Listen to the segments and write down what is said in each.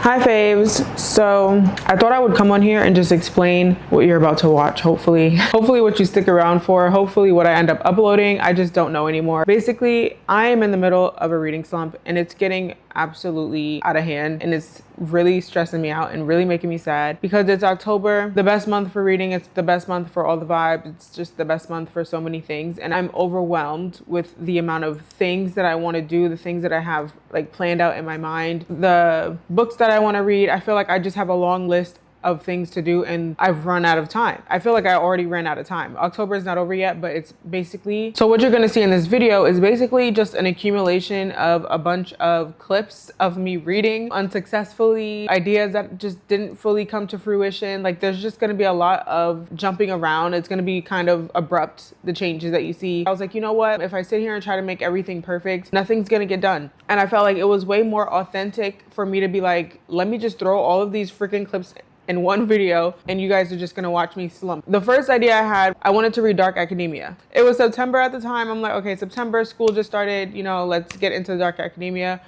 Hi faves. So I thought I would come on here and just explain what you're about to watch. Hopefully what you stick around for, hopefully what I end up uploading. I just don't know anymore. Basically, I am in the middle of a reading slump and it's getting absolutely out of hand and it's really stressing me out and really making me sad because it's October, the best month for reading. It's the best month for all the vibes. It's just the best month for so many things. And I'm overwhelmed with the amount of things that I want to do, the things that I have like planned out in my mind, the books that I want to read. I feel like I just have a long list of things to do and I've run out of time. I feel like I already ran out of time. October is not over yet, but it's basically, so what you're gonna see in this video is basically just an accumulation of a bunch of clips of me reading unsuccessfully, ideas that just didn't fully come to fruition. Like there's just gonna be a lot of jumping around. It's gonna be kind of abrupt, the changes that you see. I was like, you know what? If I sit here and try to make everything perfect, nothing's gonna get done. And I felt like it was way more authentic for me to be like, let me just throw all of these freaking clips in one video and you guys are just gonna watch me slump. The first idea I had, I wanted to read Dark Academia. It was September at the time. I'm like, okay, September, school just started, you know, let's get into Dark Academia.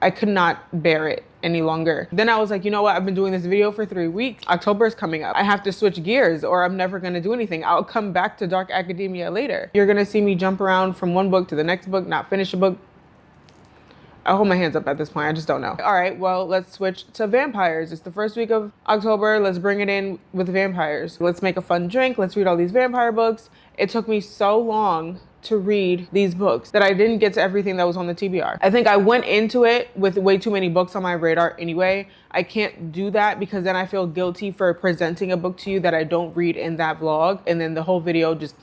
I could not bear it any longer. Then I was like, you know what? I've been doing this video for 3 weeks. October is coming up. I have to switch gears or I'm never gonna do anything. I'll come back to Dark Academia later. You're gonna see me jump around from one book to the next book, not finish a book. I hold my hands up at this point. I just don't know. All right, well, let's switch to vampires. It's the first week of October. Let's bring it in with vampires. Let's make a fun drink. Let's read all these vampire books. It took me so long to read these books that I didn't get to everything that was on the TBR. I think I went into it with way too many books on my radar anyway. I can't do that because then I feel guilty for presenting a book to you that I don't read in that vlog. And then the whole video just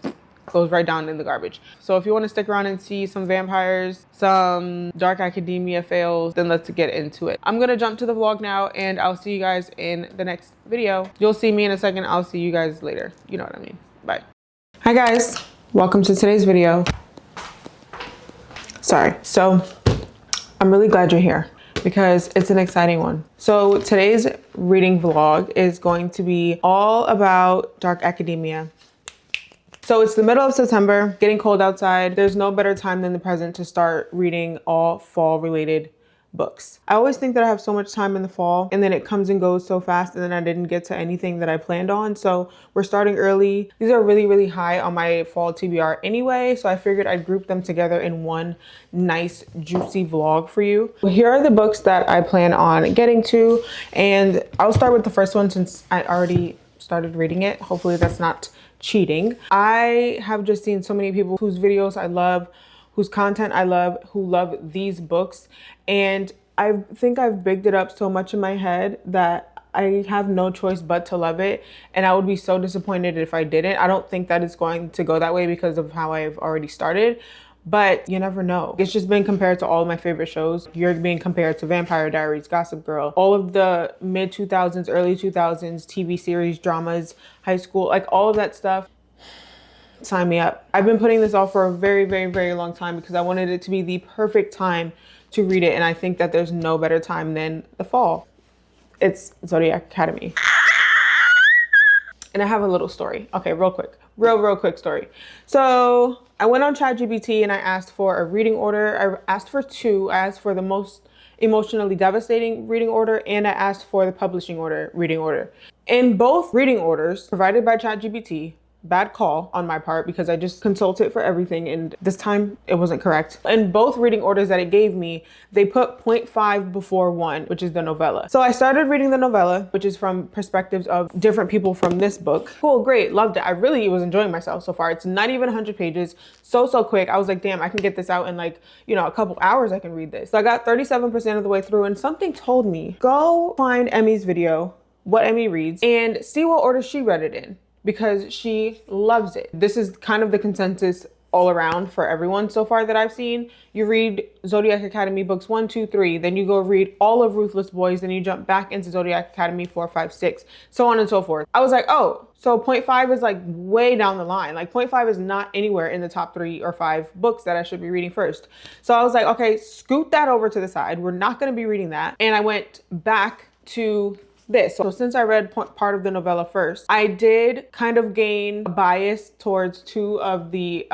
goes right down in the garbage. So if you want to stick around and see some vampires, some Dark Academia fails, then let's get into it. I'm gonna jump to the vlog now and I'll see you guys in the next video. You'll see me in a second. I'll see you guys later. You know what I mean. Bye. Hi guys, welcome to today's video. Sorry. So I'm really glad you're here because it's an exciting one. So today's reading vlog is going to be all about Dark Academia. So it's the middle of September, getting cold outside. There's no better time than the present to start reading all fall related books. I always think that I have so much time in the fall and then it comes and goes so fast and then I didn't get to anything that I planned on. So we're starting early. These are really, really high on my fall TBR anyway. So I figured I'd group them together in one nice juicy vlog for you. Here are the books that I plan on getting to. And I'll start with the first one since I already started reading it. Hopefully that's not cheating. I have just seen so many people whose videos I love, whose content I love, who love these books. And I think I've bigged it up so much in my head that I have no choice but to love it. And I would be so disappointed if I didn't. I don't think that it's going to go that way because of how I've already started. But you never know. It's just been compared to all of my favorite shows. You're being compared to Vampire Diaries, Gossip Girl, all of the mid 2000s, early 2000s TV series, dramas, high school, like all of that stuff. Sign me up. I've been putting this off for a very, very, very long time because I wanted it to be the perfect time to read it. And I think that there's no better time than the fall. It's Zodiac Academy. And I have a little story. Okay, real quick. Real quick story. So I went on ChatGPT and I asked for a reading order. I asked for two. I asked for the most emotionally devastating reading order and I asked for the publishing order reading order. In both reading orders provided by ChatGPT, bad call on my part because I just consulted for everything and this time it wasn't correct. In both reading orders that it gave me, they put 0.5 before 1, which is the novella. So I started reading the novella, which is from perspectives of different people from this book. Cool, great, loved it. I really was enjoying myself so far. It's not even 100 pages, so quick. I was like, damn, I can get this out in like, you know, a couple hours I can read this. So I got 37% of the way through and something told me, go find Emmy's video, what Emmy reads, and see what order she read it in, because she loves it. This is kind of the consensus all around for everyone so far that I've seen. You read Zodiac Academy books 1, 2, 3, then you go read all of Ruthless Boys, then you jump back into Zodiac Academy 4, 5, 6, so on and so forth. I was like, oh, so 0.5 is like way down the line. Like 0.5 is not anywhere in the top 3 or 5 books that I should be reading first. So I was like, okay, scoot that over to the side. We're not gonna be reading that. And I went back to this. So since I read part of the novella first, I did kind of gain a bias towards two of the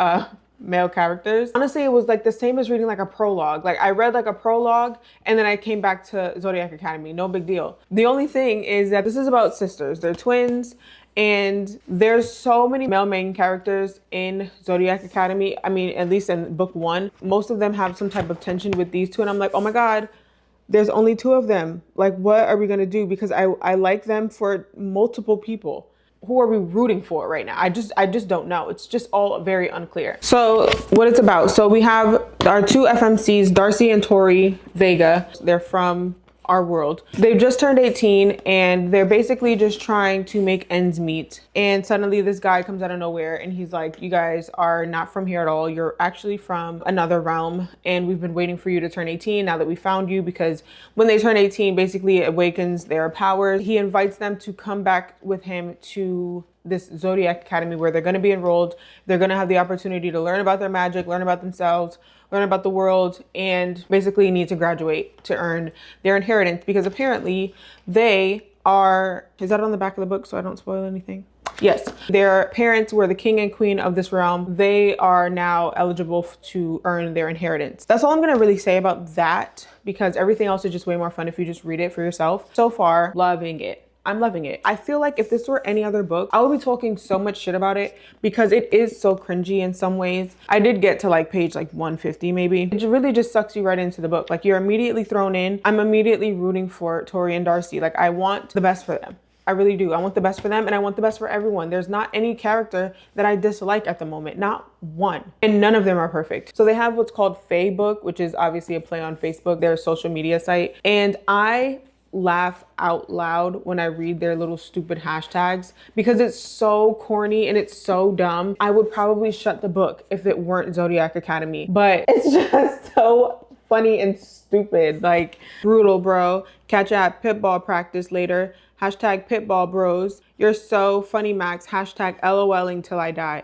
male characters. Honestly, it was like the same as reading like a prologue. Like I read like a prologue and then I came back to Zodiac Academy. No big deal. The only thing is that this is about sisters. They're twins. And there's so many male main characters in Zodiac Academy. I mean, at least in book one, most of them have some type of tension with these two. And I'm like, oh my God, there's only two of them. Like, what are we gonna do? Because I like them for multiple people. Who are we rooting for right now? I just don't know. It's just all very unclear. So what it's about. So we have our two FMCs, Darcy and Tori Vega. They're from our world. They've just turned 18 and they're basically just trying to make ends meet. And suddenly this guy comes out of nowhere and he's like, you guys are not from here at all. You're actually from another realm and we've been waiting for you to turn 18 now that we found you, because when they turn 18, basically it awakens their powers. He invites them to come back with him to this Zodiac Academy where they're going to be enrolled. They're going to have the opportunity to learn about their magic, learn about themselves, learn about the world, and basically need to graduate to earn their inheritance, because apparently they are, is that on the back of the book so I don't spoil anything? Yes, their parents were the king and queen of this realm. They are now eligible to earn their inheritance. That's all I'm gonna really say about that, because everything else is just way more fun if you just read it for yourself. So far, loving it. I'm loving it. I feel like if this were any other book, I would be talking so much shit about it because it is so cringy in some ways. I did get to like page like 150 maybe. It really just sucks you right into the book. Like you're immediately thrown in. I'm immediately rooting for Tori and Darcy. Like I want the best for them. I really do. I want the best for them and I want the best for everyone. There's not any character that I dislike at the moment, not one. And none of them are perfect. So they have what's called Facebook, which is obviously a play on Facebook, their social media site. And I laugh out loud when I read their little stupid hashtags because it's so corny and it's so dumb. I would probably shut the book if it weren't Zodiac Academy, but it's just so funny and stupid. Like, brutal, bro. Catch you at pitball practice later. Hashtag pitball bros. You're so funny, Max. Hashtag LOLing till I die.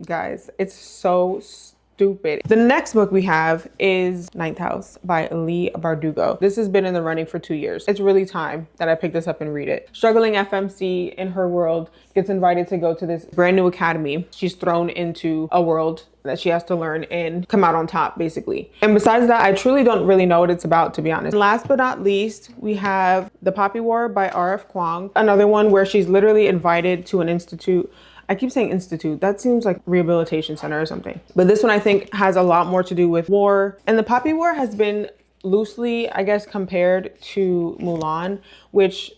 Guys, it's so stupid. The next book we have is Ninth House by Lee Bardugo. This has been in the running for 2 years. It's really time that I pick this up and read it. Struggling FMC in her world gets invited to go to this brand new academy. She's thrown into a world that she has to learn and come out on top, basically. And besides that, I truly don't really know what it's about, to be honest. Last but not least, we have The Poppy War by R.F. Kuang. Another one where she's literally invited to an institute. I keep saying institute. That seems like rehabilitation center or something. But this one I think has a lot more to do with war. And the Poppy War has been loosely, I guess, compared to Mulan, which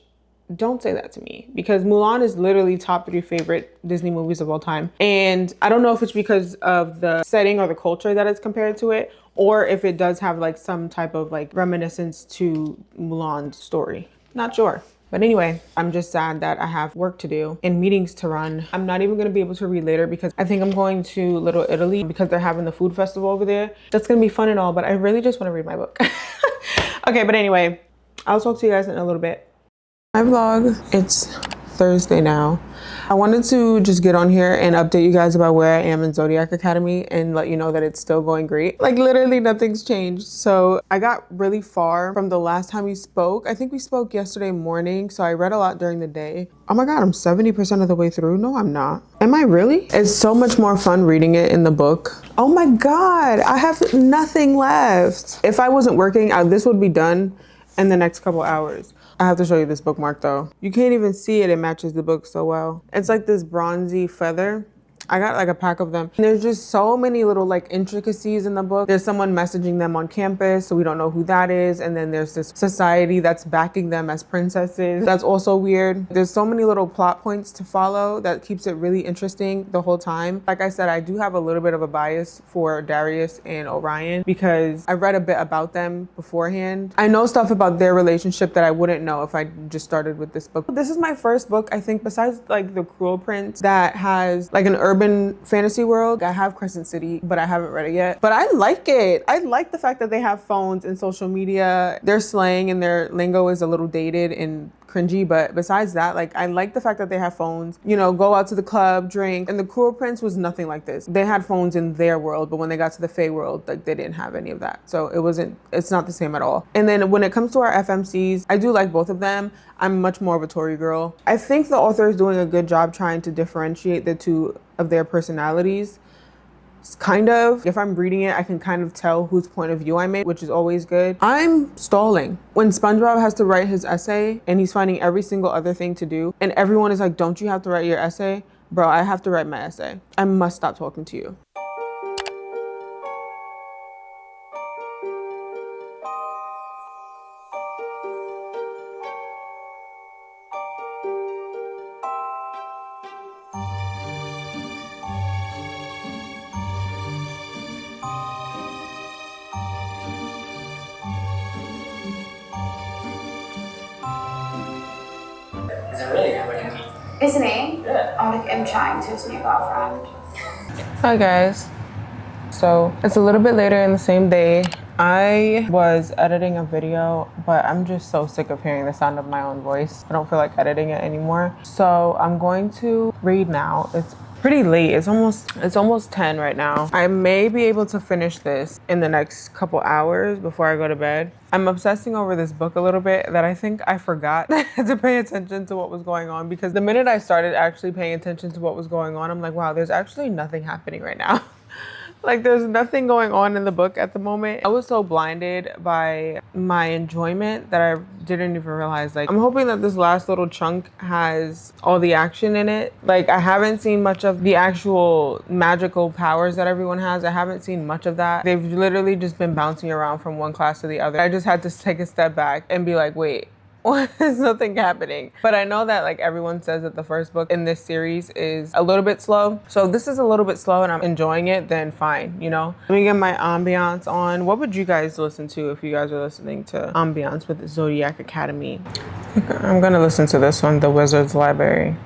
don't say that to me because Mulan is literally top 3 favorite Disney movies of all time. And I don't know if it's because of the setting or the culture that it's compared to it, or if it does have like some type of like reminiscence to Mulan's story. Not sure. But anyway, I'm just sad that I have work to do and meetings to run. I'm not even gonna be able to read later because I think I'm going to Little Italy because they're having the food festival over there. That's gonna be fun and all, but I really just wanna read my book. Okay, but anyway, I'll talk to you guys in a little bit. My vlog, it's Thursday now. I wanted to just get on here and update you guys about where I am in Zodiac Academy and let you know that it's still going great. Like literally nothing's changed. So I got really far from the last time we spoke. I think we spoke yesterday morning. So I read a lot during the day. Oh my God, I'm 70% of the way through. No, I'm not. Am I really? It's so much more fun reading it in the book. Oh my God, I have nothing left. If I wasn't working, this would be done in the next couple hours. I have to show you this bookmark though. You can't even see it. It matches the book so well. It's like this bronzy feather. I got like a pack of them. And there's just so many little like intricacies in the book. There's someone messaging them on campus, so we don't know who that is. And then there's this society that's backing them as princesses. That's also weird. There's so many little plot points to follow that keeps it really interesting the whole time. Like I said, I do have a little bit of a bias for Darius and Orion because I read a bit about them beforehand. I know stuff about their relationship that I wouldn't know if I just started with this book. This is my first book, I think, besides like The Cruel Prince, that has like an urban fantasy world. I have Crescent City, but I haven't read it yet. But I like it. I like the fact that they have phones and social media. Their slang and their lingo is a little dated and cringy, but besides that, like I like the fact that they have phones, you know, go out to the club, drink. And The Cruel Prince was nothing like this. They had phones in their world, but when they got to the Fae world, like they didn't have any of that. So it's not the same at all. And then when it comes to our FMCs, I do like both of them. I'm much more of a Tory girl. I think the author is doing a good job trying to differentiate the two of their personalities. kind of, if I'm reading it, I can kind of tell whose point of view I made, which is always good. I'm stalling. When SpongeBob has to write his essay and he's finding every single other thing to do, and everyone is like, don't you have to write your essay? Bro, I have to write my essay. I must stop talking to you. Is it really good looking? Isn't he? Yeah. Oh, look at him chatting to his new girlfriend. Hi guys. So it's a little bit later in the same day. I was editing a video, but I'm just so sick of hearing the sound of my own voice. I don't feel like editing it anymore. So I'm going to read now. It's pretty late. It's almost 10 right now. I may be able to finish this in the next couple hours before I go to bed. I'm obsessing over this book a little bit that I think I forgot to pay attention to what was going on, because the minute I started actually paying attention to what was going on, I'm like, wow, there's actually nothing happening right now. Like, there's nothing going on in the book at the moment. I was so blinded by my enjoyment that I didn't even realize. Like, I'm hoping that this last little chunk has all the action in it. Like, I haven't seen much of the actual magical powers that everyone has. I haven't seen much of that. They've literally just been bouncing around from one class to the other. I just had to take a step back and be like, wait, there's nothing happening. But I know that like everyone says that the first book in this series is a little bit slow. So this is a little bit slow and I'm enjoying it, then fine, you know? Let me get my ambiance on. What would you guys listen to if you guys are listening to ambiance with Zodiac Academy? I'm gonna listen to this one, The Wizard's Library.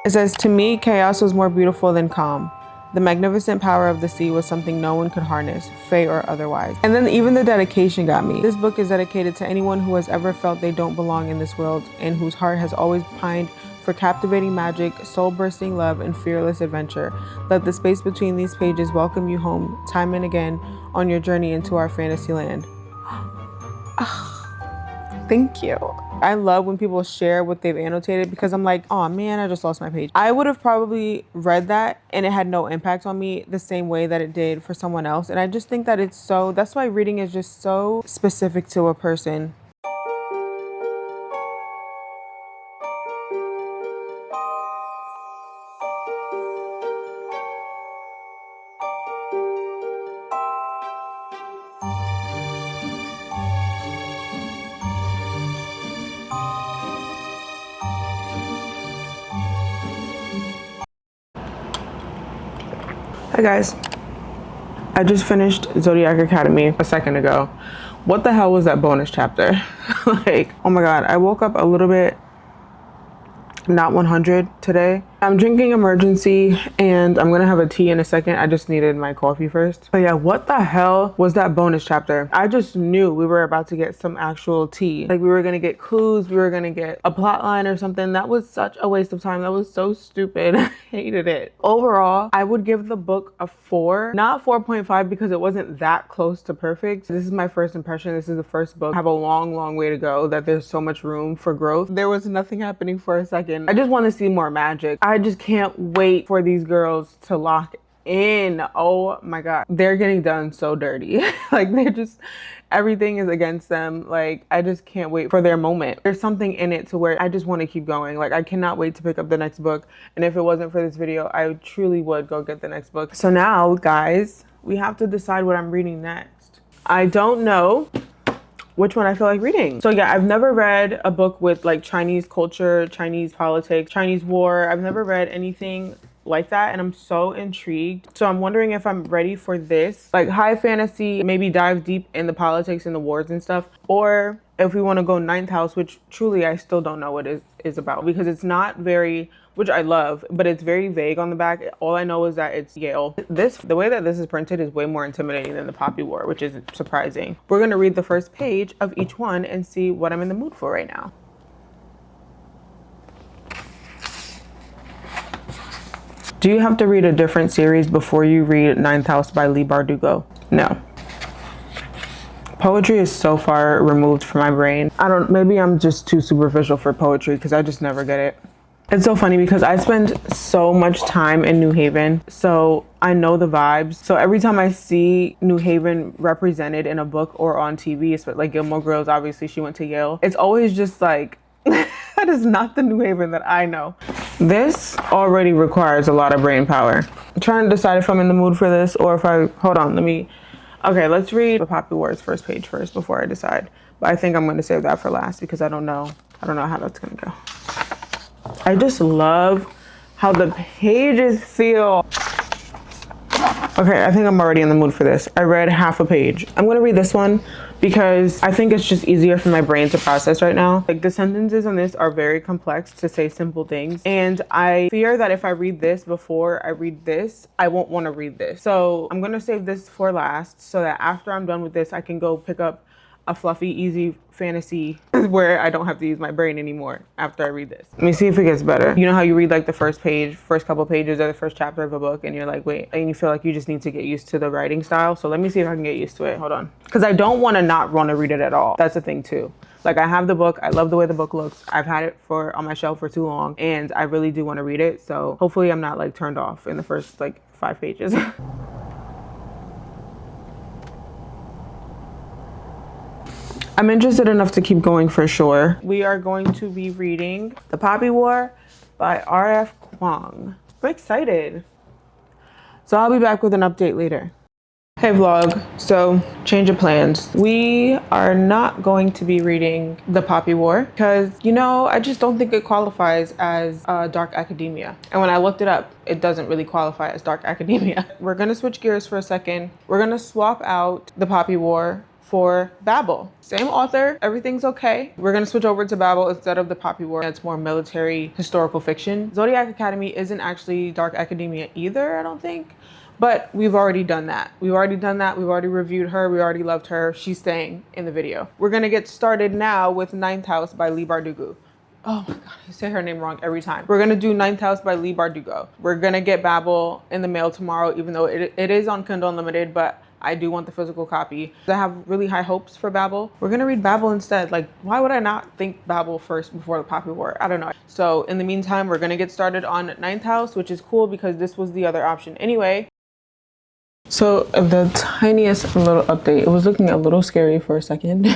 It says, to me, chaos was more beautiful than calm. The magnificent power of the sea was something no one could harness, fey or otherwise. And then even the dedication got me. This book is dedicated to anyone who has ever felt they don't belong in this world and whose heart has always pined for captivating magic, soul-bursting love, and fearless adventure. Let the space between these pages welcome you home time and again on your journey into our fantasy land. Thank you. I love when people share what they've annotated, because I'm like, oh man, I just lost my page. I would have probably read that and it had no impact on me the same way that it did for someone else. And I just think that that's why reading is just so specific to a person. Hi guys, I just finished Zodiac Academy a second ago. What the hell was that bonus chapter? Like, oh my God, I woke up a little bit not 100 today. I'm drinking Emergency and I'm gonna have a tea in a second. I just needed my coffee first. But yeah, what the hell was that bonus chapter? I just knew we were about to get some actual tea. Like, we were gonna get clues, we were gonna get a plot line or something. That was such a waste of time. That was so stupid. I hated it. Overall, I would give the book a 4, not 4.5, because it wasn't that close to perfect. This is my first impression. This is the first book. I have a long way to go, that there's so much room for growth. There was nothing happening for a second. I just want to see more magic. I just can't wait for these girls to lock in. Oh my God. They're getting done so dirty. Like, they're just, everything is against them. Like, I just can't wait for their moment. There's something in it to where I just want to keep going. Like, I cannot wait to pick up the next book. And if it wasn't for this video, I truly would go get the next book. So now, guys, we have to decide what I'm reading next. I don't know which one I feel like reading. So yeah, I've never read a book with like Chinese culture, Chinese politics, Chinese war. I've never read anything like that, and I'm so intrigued. So I'm wondering if I'm ready for this, like high fantasy, maybe dive deep in the politics and the wars and stuff, or if we want to go ninth house, which truly I still don't know what it is about, because it's not very, which I love, but it's very vague on the back. All I know is that it's Yale. The way that this is printed is way more intimidating than the Poppy War, which is surprising. We're gonna read the first page of each one and see what I'm in the mood for right now. Do you have to read a different series before you read Ninth House by Leigh Bardugo? No. Poetry is so far removed from my brain. Maybe I'm just too superficial for poetry because I just never get it. It's so funny because I spend so much time in New Haven, so I know the vibes. So every time I see New Haven represented in a book or on TV, it's like Gilmore Girls, obviously she went to Yale. It's always just like, that is not the New Haven that I know. This already requires a lot of brain power. I'm trying to decide if I'm in the mood for this or if hold on, okay, let's read the Poppy Wars first page first before I decide. But I think I'm gonna save that for last because I don't know how that's gonna go. I just love how the pages feel. Okay, I think I'm already in the mood for this. I read half a page. I'm gonna read this one because I think it's just easier for my brain to process right now. Like the sentences on this are very complex to say simple things. And I fear that if I read this before I read this, I won't wanna read this. So I'm gonna save this for last so that after I'm done with this, I can go pick up a fluffy, easy fantasy where I don't have to use my brain anymore after I read this. Let me see if it gets better. You know how you read like the first couple pages or the first chapter of a book and you're like, wait, and you feel like you just need to get used to the writing style. So let me see if I can get used to it. Hold on. Because I don't want to not want to read it at all. That's the thing too. Like I have the book. I love the way the book looks. I've had it on my shelf for too long and I really do want to read it. So hopefully I'm not like turned off in the first like 5 pages. I'm interested enough to keep going for sure. We are going to be reading The Poppy War by R.F. Kuang. I'm excited. So I'll be back with an update later. Hey vlog, so change of plans. We are not going to be reading The Poppy War because, I just don't think it qualifies as dark academia. And when I looked it up, it doesn't really qualify as dark academia. We're gonna switch gears for a second. We're gonna swap out The Poppy War for Babel. Same author, everything's okay. We're gonna switch over to Babel instead of The Poppy War. It's more military historical fiction. Zodiac Academy isn't actually dark academia either, I don't think. But we've already done that. We've already reviewed her. We already loved her. She's staying in the video. We're gonna get started now with Ninth House by Leigh Bardugo. Oh my God, I say her name wrong every time. We're gonna do Ninth House by Leigh Bardugo. We're gonna get Babel in the mail tomorrow, even though it is on Kindle Unlimited, but I do want the physical copy. I have really high hopes for Babel. We're gonna read Babel instead. Like, why would I not think Babel first before The Poppy War? I don't know. So in the meantime, we're gonna get started on Ninth House, which is cool because this was the other option anyway. So the tiniest little update. It was looking a little scary for a second.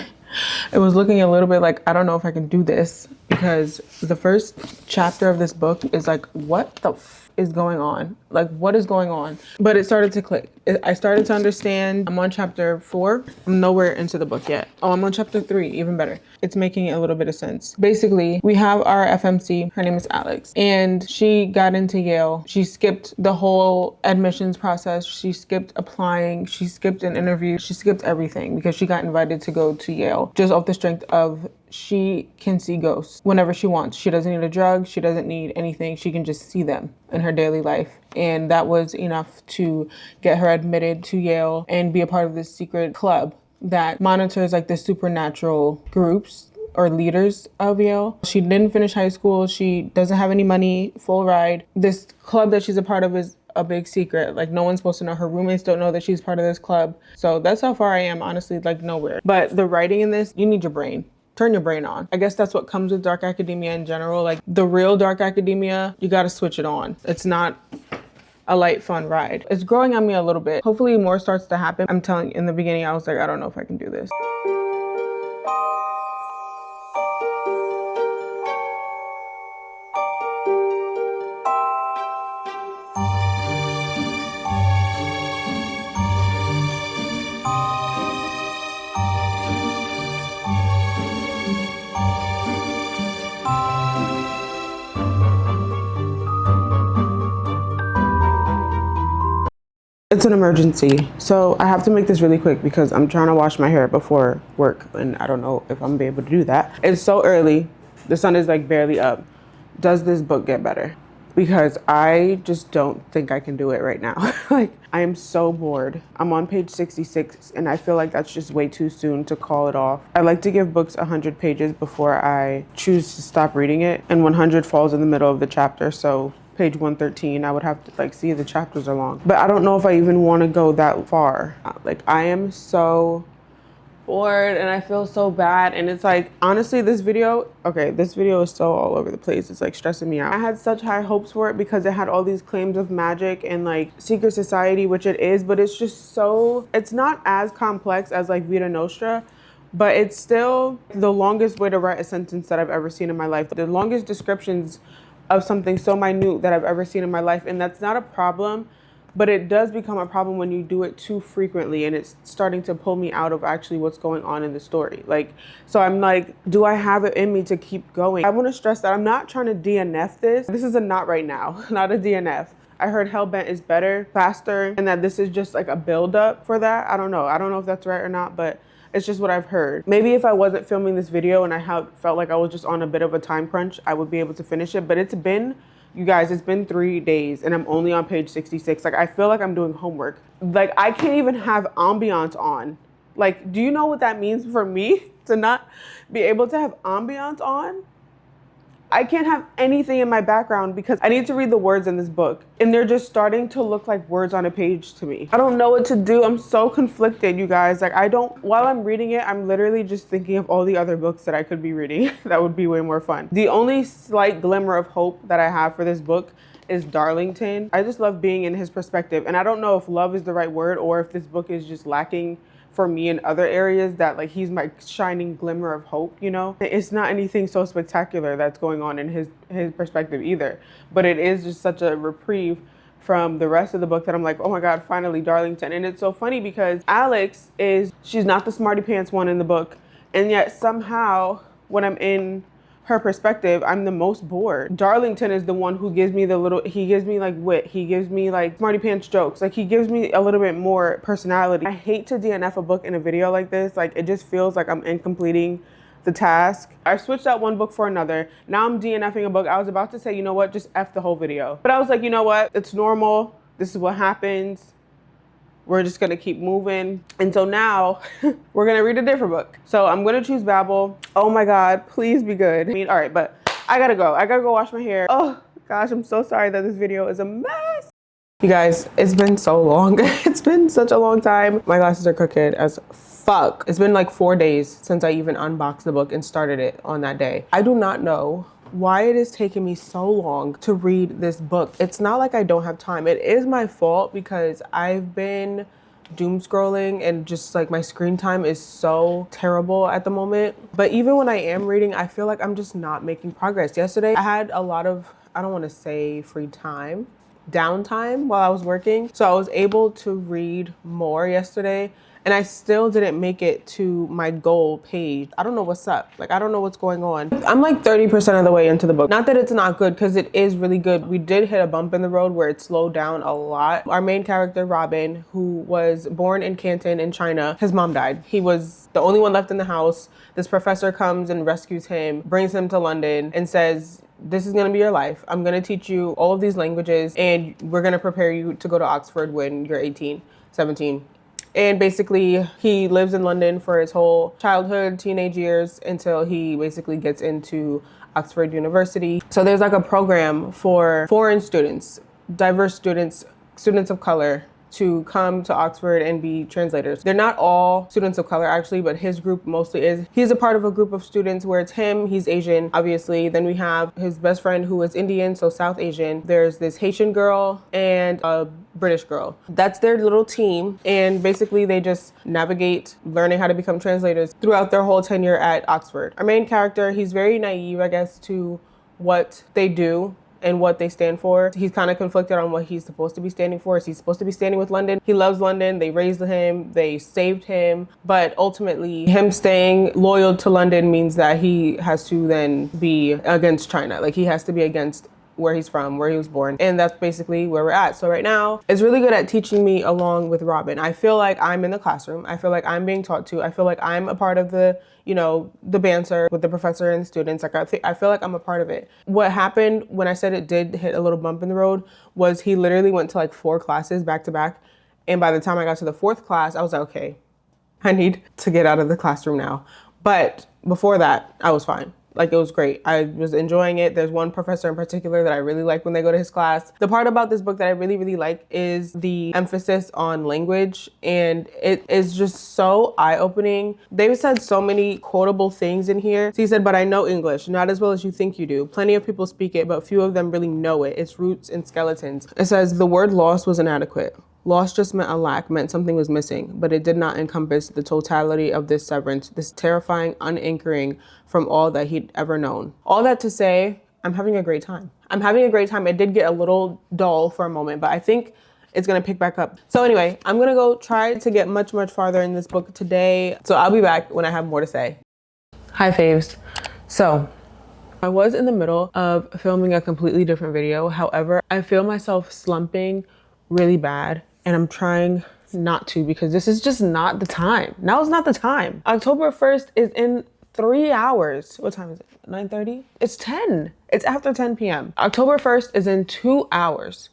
It was looking a little bit like, I don't know if I can do this because the first chapter of this book is like, what the is going on? Like, what is going on? But it started to click. I started to understand. I'm on chapter 4. I'm nowhere into the book yet. Oh, I'm on chapter 3, even better. It's making a little bit of sense. Basically, we have our FMC. Her name is Alex. And she got into Yale. She skipped the whole admissions process. She skipped applying. She skipped an interview. She skipped everything because she got invited to go to Yale just off the strength of she can see ghosts whenever she wants. She doesn't need a drug. She doesn't need anything. She can just see them in her daily life. And that was enough to get her admitted to Yale and be a part of this secret club that monitors like the supernatural groups or leaders of Yale. She didn't finish high school. She doesn't have any money, full ride. This club that she's a part of is a big secret. Like, no one's supposed to know. Her roommates don't know that she's part of this club. So that's how far I am, honestly, like nowhere. But the writing in this, you need your brain. Turn your brain on. I guess that's what comes with dark academia in general. Like the real dark academia, you got to switch it on. It's not a light, fun ride. It's growing on me a little bit. Hopefully more starts to happen. I'm telling you, in the beginning, I was like, I don't know if I can do this. It's an emergency, so I have to make this really quick because I'm trying to wash my hair before work and I don't know if I'm gonna be able to do that. It's so early. The sun is like barely up. Does this book get better? Because I just don't think I can do it right now. Like, I am so bored. I'm on page 66 and I feel like that's just way too soon to call it off. I like to give books 100 pages before I choose to stop reading it, and 100 falls in the middle of the chapter, so page 113, I would have to like see the chapters are long. But I don't know if I even want to go that far. Like, I am so bored and I feel so bad. And it's like, honestly, this video is so all over the place. It's like stressing me out. I had such high hopes for it because it had all these claims of magic and like secret society, which it is, but it's just so, it's not as complex as like Vita Nostra, but it's still the longest way to write a sentence that I've ever seen in my life. The longest descriptions of something so minute that I've ever seen in my life. And that's not a problem, but it does become a problem when you do it too frequently and it's starting to pull me out of actually what's going on in the story. Like, so I'm like, do I have it in me to keep going? I want to stress that I'm not trying to DNF this. This is a not right now, not a DNF. I heard Hellbent is better, faster, and that this is just like a build-up for that. I don't know. I don't know if that's right or not, but it's just what I've heard. Maybe if I wasn't filming this video and I felt like I was just on a bit of a time crunch, I would be able to finish it. But it's been, you guys, it's been 3 days and I'm only on page 66. Like, I feel like I'm doing homework. Like, I can't even have ambiance on. Like, do you know what that means for me to not be able to have ambiance on? I can't have anything in my background because I need to read the words in this book and they're just starting to look like words on a page to me. I don't know what to do. I'm so conflicted, you guys. Like, while I'm reading it, I'm literally just thinking of all the other books that I could be reading that would be way more fun. The only slight glimmer of hope that I have for this book is Darlington. I just love being in his perspective. And I don't know if love is the right word or if this book is just lacking for me in other areas, that like he's my shining glimmer of hope, you know? It's not anything so spectacular that's going on in his perspective either, but it is just such a reprieve from the rest of the book that I'm like, oh my God, finally Darlington. And it's so funny because Alex she's not the smarty pants one in the book, and yet somehow when I'm in her perspective, I'm the most bored. Darlington is the one who gives me he gives me like wit. He gives me like smarty pants jokes. Like, he gives me a little bit more personality. I hate to DNF a book in a video like this. Like, it just feels like I'm incompleting the task. I switched out one book for another. Now I'm DNFing a book. I was about to say, you know what, just F the whole video. But I was like, you know what, it's normal. This is what happens. We're just gonna keep moving. And so now we're gonna read a different book. So I'm gonna choose Babel. Oh my God, please be good. I mean, all right, but I gotta go. I gotta go wash my hair. Oh gosh, I'm so sorry that this video is a mess. You guys, it's been so long. It's been such a long time. My glasses are crooked as fuck. It's been like 4 days since I even unboxed the book and started it on that day. I do not know why it is taking me so long to read this book. It's not like I don't have time. It is my fault because I've been doom scrolling and just like my screen time is so terrible at the moment. But even when I am reading, I feel like I'm just not making progress. Yesterday, I had a lot of, I don't want to say free time, downtime while I was working. So I was able to read more yesterday. And I still didn't make it to my goal page. I don't know what's up. Like, I don't know what's going on. I'm like 30% of the way into the book. Not that it's not good, because it is really good. We did hit a bump in the road where it slowed down a lot. Our main character, Robin, who was born in Canton in China, his mom died. He was the only one left in the house. This professor comes and rescues him, brings him to London and says, this is gonna be your life. I'm gonna teach you all of these languages and we're gonna prepare you to go to Oxford when you're 18, 17. And basically, he lives in London for his whole childhood, teenage years, until he basically gets into Oxford University. So there's like a program for foreign students, diverse students, students of color, to come to Oxford and be translators. They're not all students of color actually, but his group mostly is. He's a part of a group of students where it's him, he's Asian, obviously. Then we have his best friend who is Indian, so South Asian. There's this Haitian girl and a British girl. That's their little team. And basically they just navigate learning how to become translators throughout their whole tenure at Oxford. Our main character, he's very naive, I guess, to what they do and what they stand for. He's kind of conflicted on what he's supposed to be standing for. Is he supposed to be standing with London? He loves London. They raised him. They saved him. But ultimately, him staying loyal to London means that he has to then be against China. Like, he has to be against where he's from, where he was born. And that's basically where we're at. So right now, it's really good at teaching me along with Robin. I feel like I'm in the classroom. I feel like I'm being taught to. I feel like I'm a part of the, you know, the banter with the professor and the students. Like, I feel like I'm a part of it. What happened when I said it did hit a little bump in the road was he literally went to like 4 classes back to back. And by the time I got to the 4th class, I was like, okay, I need to get out of the classroom now. But before that, I was fine. Like, it was great. I was enjoying it. There's one professor in particular that I really like when they go to his class. The part about this book that I really, really like is the emphasis on language, and it is just so eye-opening. They've said so many quotable things in here. So he said, "But I know English, not as well as you think you do. Plenty of people speak it, but few of them really know it, its roots and skeletons." It says, "The word lost was inadequate. Lost just meant a lack, meant something was missing, but it did not encompass the totality of this severance, this terrifying unanchoring from all that he'd ever known." All that to say, I'm having a great time. I'm having a great time. It did get a little dull for a moment, but I think it's gonna pick back up. So anyway, I'm gonna go try to get much, much farther in this book today. So I'll be back when I have more to say. Hi faves. So I was in the middle of filming a completely different video. However, I feel myself slumping really bad, and I'm trying not to because this is just not the time. Now is not the time. October 1st is in 3 hours. What time is it? 9:30? It's 10. It's after 10 p.m. October 1st is in 2 hours.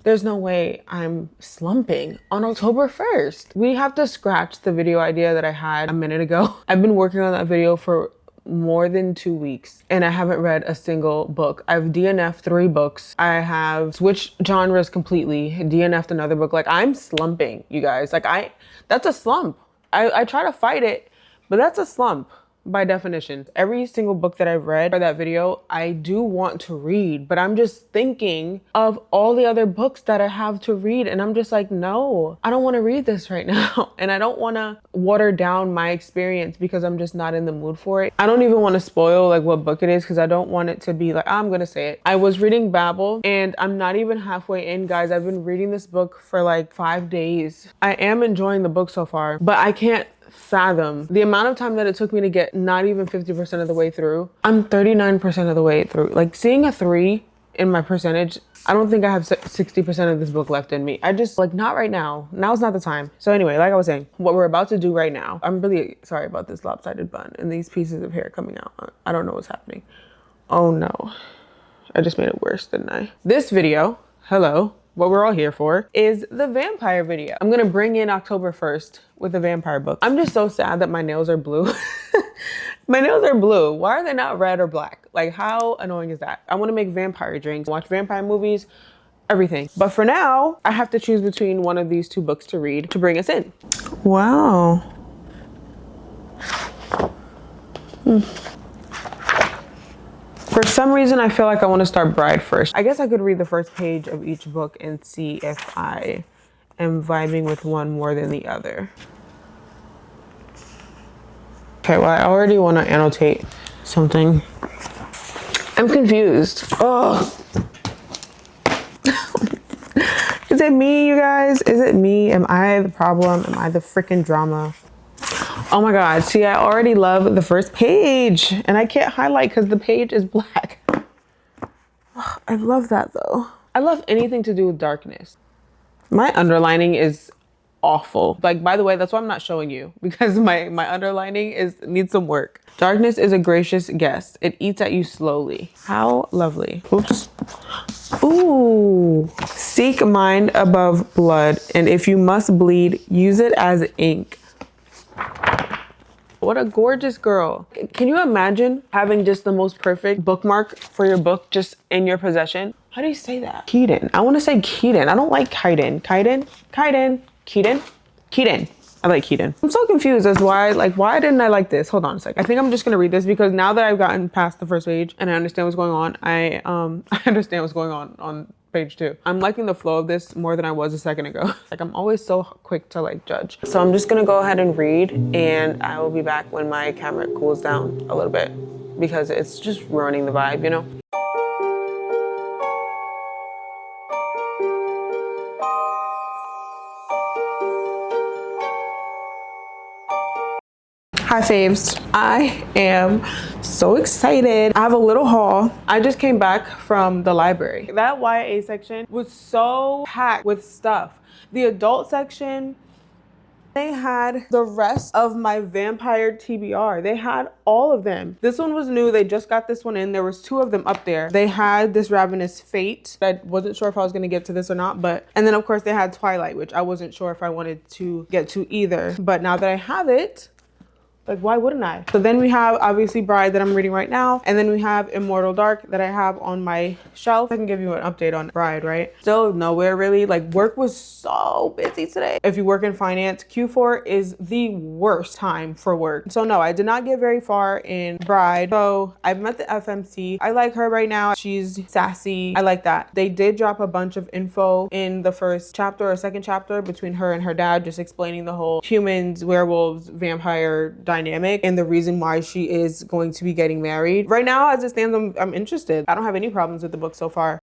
There's no way I'm slumping on October 1st. We have to scratch the video idea that I had a minute ago. I've been working on that video for more than 2 weeks and I haven't read a single book. I've DNF'd 3 books. I have switched genres completely, DNF'd another book. Like, I'm slumping, you guys. Like, that's a slump. I try to fight it, but that's a slump by definition. Every single book that I've read for that video, I do want to read, but I'm just thinking of all the other books that I have to read. And I'm just like, no, I don't want to read this right now. And I don't want to water down my experience because I'm just not in the mood for it. I don't even want to spoil like what book it is because I don't want it to be like, I'm going to say it. I was reading Babel and I'm not even halfway in, guys. I've been reading this book for like 5 days. I am enjoying the book so far, but I can't fathom the amount of time that it took me to get not even 50% of the way through. I'm 39% of the way through. Like, seeing a 3 in my percentage, I don't think I have 60% of this book left in me. I just, like, not right now. Now's not the time. So anyway, like I was saying, what we're about to do right now, I'm really sorry about this lopsided bun and these pieces of hair coming out. I don't know what's happening. Oh no, I just made it worse, didn't I? This video, hello, what we're all here for, is the vampire video. I'm gonna bring in October 1st with a vampire book. I'm just so sad that my nails are blue. My nails are blue. Why are they not red or black? Like, how annoying is that? I wanna make vampire drinks, watch vampire movies, everything. But for now, I have to choose between one of these 2 books to read to bring us in. Wow. For some reason, I feel like I want to start Bride first. I guess I could read the first page of each book and see if I am vibing with one more than the other. Okay, well, I already want to annotate something. I'm confused. Oh. Is it me, you guys? Is it me? Am I the problem? Am I the freaking drama? Oh my God, see, I already love the first page and I can't highlight because the page is black. I love that though. I love anything to do with darkness. My underlining is awful. Like, by the way, that's why I'm not showing you because my underlining needs some work. Darkness is a gracious guest. It eats at you slowly. How lovely. Oops. Ooh. Seek mind above blood, and if you must bleed, use it as ink. What a gorgeous girl. Can you imagine having just the most perfect bookmark for your book just in your possession? How do you say that? Keaton. I want to say Keaton. I don't like Kaiden. Kaiden? Kaiden? Keaton? Keaton. I like Keaton. I'm so confused as why didn't I like this? Hold on a second. I think I'm just gonna read this because now that I've gotten past the first page and I understand what's going on, I understand what's going on page 2. I'm liking the flow of this more than I was a second ago. Like, I'm always so quick to like judge. So I'm just gonna go ahead and read and I will be back when my camera cools down a little bit because it's just ruining the vibe, you know? Hi faves, I am so excited. I have a little haul. I just came back from the library. That YA section was so packed with stuff. The adult section, they had the rest of my vampire TBR. They had all of them. This one was new. They just got this one in. There was 2 of them up there. They had this Ravenous Fate. I wasn't sure if I was gonna get to this or not, and then of course they had Twilight, which I wasn't sure if I wanted to get to either. But now that I have it, Like, why wouldn't I? So then we have obviously Bride that I'm reading right now. And then we have Immortal Dark that I have on my shelf. I can give you an update on Bride, right? Still nowhere really. Like, work was so busy today. If you work in finance, Q4 is the worst time for work. So no, I did not get very far in Bride. So I've met the FMC. I like her right now. She's sassy. I like that. They did drop a bunch of info in the first chapter or second chapter between her and her dad, just explaining the whole humans, werewolves, vampire dynamic and the reason why she is going to be getting married. Right now, as it stands, I'm interested. I don't have any problems with the book so far.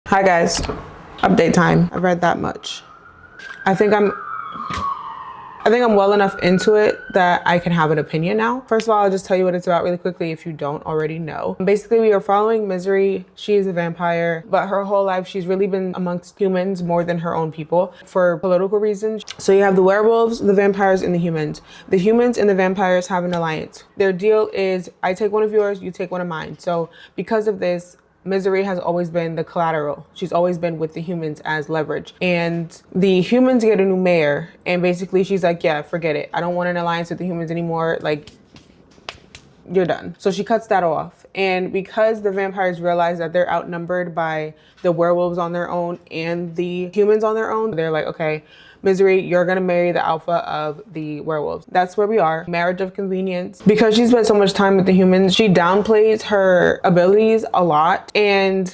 Hi guys, update time. I've read that much. I think I'm well enough into it that I can have an opinion now. First of all, I'll just tell you what it's about really quickly if you don't already know. Basically, we are following Misery. She is a vampire, but her whole life she's really been amongst humans more than her own people for political reasons. So you have the werewolves, the vampires, and the humans. The humans and the vampires have an alliance. Their deal is I take one of yours, you take one of mine. So because of this, Misery has always been the collateral. She's always been with the humans as leverage. And the humans get a new mayor. And basically she's like, yeah, forget it. I don't want an alliance with the humans anymore. Like, you're done. So she cuts that off. And because the vampires realize that they're outnumbered by the werewolves on their own and the humans on their own, they're like, okay, Misery, you're gonna marry the alpha of the werewolves. That's where we are. Marriage of convenience. Because she spent so much time with the humans, she downplays her abilities a lot. And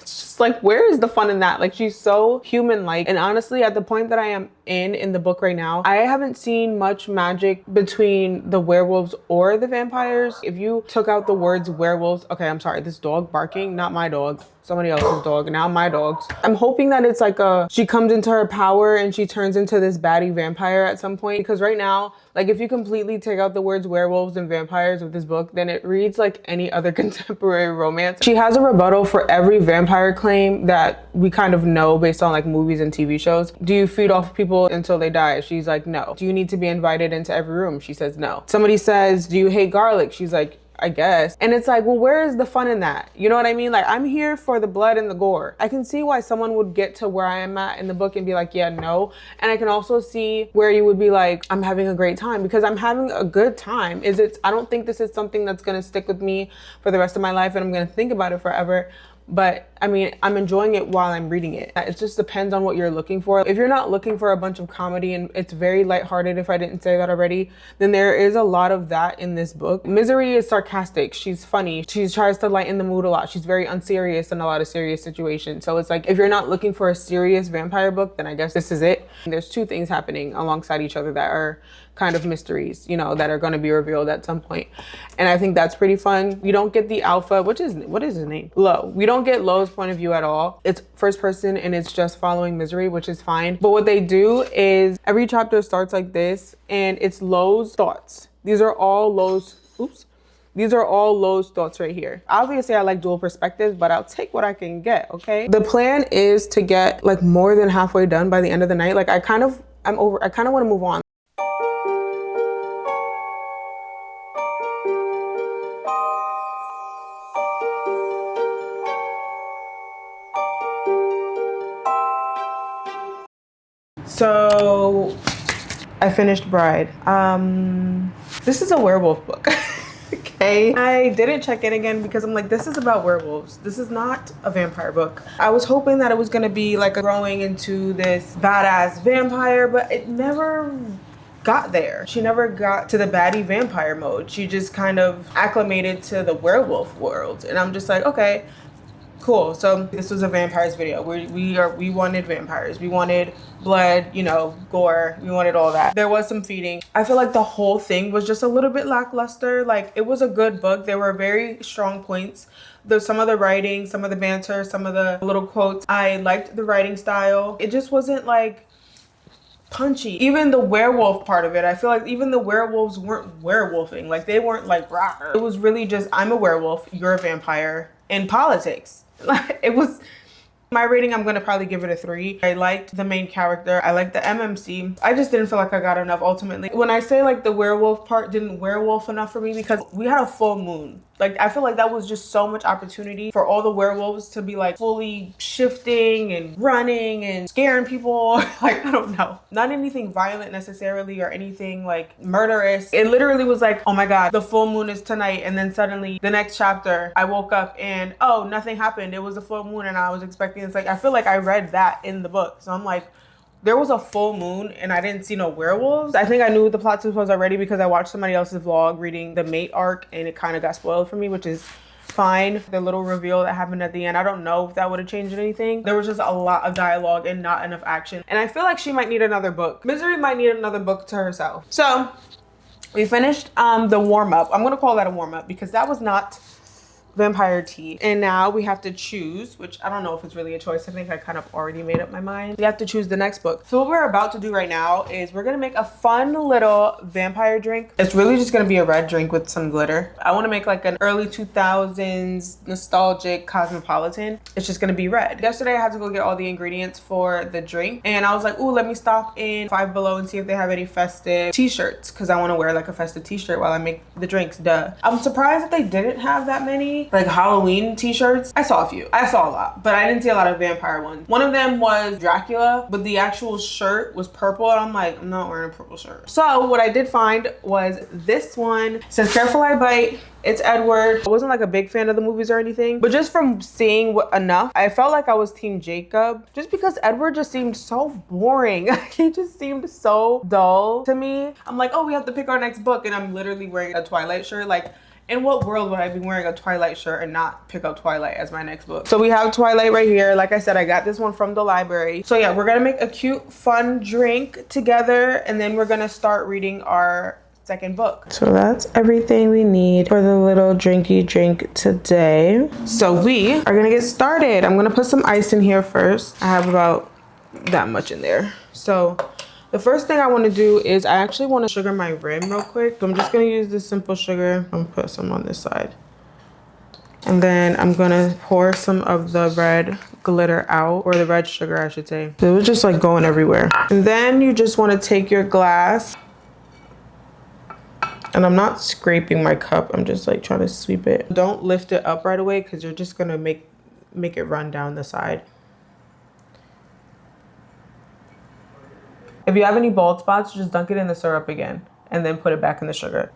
it's just like, where is the fun in that? Like, she's so human-like. And honestly, at the point that I am in the book right now, I haven't seen much magic between the werewolves or the vampires. If you took out the words werewolves, okay, I'm sorry, this dog barking, not my dog. Somebody else's dog, now my dog's. I'm hoping that it's like she comes into her power and she turns into this baddie vampire at some point. Because right now, like if you completely take out the words werewolves and vampires with this book, then it reads like any other contemporary romance. She has a rebuttal for every vampire claim that we kind of know based on like movies and TV shows. Do you feed off people until they die? She's like, no. Do you need to be invited into every room? She says, no. Somebody says, do you hate garlic? She's like, I guess. And it's like, well, where is the fun in that? You know what I mean? Like, I'm here for the blood and the gore. I can see why someone would get to where I am at in the book and be like, yeah, no. And I can also see where you would be like, I'm having a great time, because I'm having a good time. I don't think this is something that's gonna stick with me for the rest of my life and I'm gonna think about it forever. But I mean, I'm enjoying it while I'm reading it. It just depends on what you're looking for. If you're not looking for a bunch of comedy and it's very lighthearted, if I didn't say that already, then there is a lot of that in this book. Misery is sarcastic. She's funny. She tries to lighten the mood a lot. She's very unserious in a lot of serious situations. So it's like, if you're not looking for a serious vampire book, then I guess this is it. And there's two things happening alongside each other that are kind of mysteries, you know, that are going to be revealed at some point. And I think that's pretty fun. We don't get the alpha, what is his name? Lo. We don't get Lo's point of view at all. It's first person and it's just following Misery, which is fine. But what they do is every chapter starts like this and it's Lo's thoughts. These are all Lo's thoughts right here. Obviously, I like dual perspectives, but I'll take what I can get, okay? The plan is to get like more than halfway done by the end of the night. Like I kind of want to move on. So I finished Bride. This is a werewolf book. Okay. I didn't check in again because I'm like, this is about werewolves. This is not a vampire book. I was hoping that it was gonna be like growing into this badass vampire, but it never got there. She never got to the baddie vampire mode. She just kind of acclimated to the werewolf world. And I'm just like, okay, cool. So this was a vampires video. We wanted vampires. We wanted blood, you know, gore. We wanted all that. There was some feeding. I feel like the whole thing was just a little bit lackluster. Like, it was a good book. There were very strong points. Some of the writing, some of the banter, some of the little quotes. I liked the writing style. It just wasn't like punchy. Even the werewolf part of it, I feel like even the werewolves weren't werewolfing. Like, they weren't like rah. It was really just, I'm a werewolf, you're a vampire, in politics. It was my rating. I'm gonna probably give it a 3. I liked the main character. I liked the MMC. I just didn't feel like I got enough ultimately. When I say like the werewolf part didn't werewolf enough for me, because we had a full moon Like, I feel like that was just so much opportunity for all the werewolves to be like fully shifting and running and scaring people. Like, I don't know. Not anything violent necessarily or anything like murderous. It literally was like, oh my God, the full moon is tonight. And then suddenly the next chapter, I woke up and, oh, nothing happened. It was a full moon and I was expecting, it's like, I feel like I read that in the book. So I'm like, there was a full moon and I didn't see no werewolves. I think I knew what the plot twist was already because I watched somebody else's vlog reading the mate arc and it kind of got spoiled for me, which is fine. The little reveal that happened at the end, I don't know if that would have changed anything. There was just a lot of dialogue and not enough action. And I feel like she might need another book. Misery might need another book to herself. So we finished the warm-up. I'm gonna call that a warm-up because that was not vampire tea. And now we have to choose, which I don't know if it's really a choice. I think I kind of already made up my mind. We have to choose the next book. So what we're about to do right now is we're gonna make a fun little vampire drink. It's really just gonna be a red drink with some glitter. I wanna make like an early 2000s nostalgic cosmopolitan. It's just gonna be red. Yesterday I had to go get all the ingredients for the drink and I was like, ooh, let me stop in Five Below and see if they have any festive t-shirts because I wanna wear like a festive t-shirt while I make the drinks, duh. I'm surprised that they didn't have that many like Halloween t-shirts. I saw a few. I saw a lot, but I didn't see a lot of vampire ones. One of them was Dracula, but the actual shirt was purple. And I'm like, I'm not wearing a purple shirt. So what I did find was this one. It says, careful I bite. It's Edward. I wasn't like a big fan of the movies or anything, but just from seeing enough, I felt like I was Team Jacob just because Edward just seemed so boring. He just seemed so dull to me. I'm like, oh, we have to pick our next book. And I'm literally wearing a Twilight shirt. Like, in what world would I be wearing a Twilight shirt and not pick up Twilight as my next book? So we have Twilight right here. Like I said, I got this one from the library. So yeah, we're gonna make a cute, fun drink together and then we're gonna start reading our second book. So that's everything we need for the little drinky drink today. So we are gonna get started. I'm gonna put some ice in here first. I have about that much in there. So the first thing I want to do is I actually want to sugar my rim real quick. So I'm just going to use this simple sugar. I'm going to put some on this side. And then I'm going to pour some of the red glitter out, or the red sugar, I should say. So it was just like going everywhere. And then you just want to take your glass. And I'm not scraping my cup. I'm just like trying to sweep it. Don't lift it up right away because you're just going to make it run down the side. If you have any bald spots, just dunk it in the syrup again and then put it back in the sugar.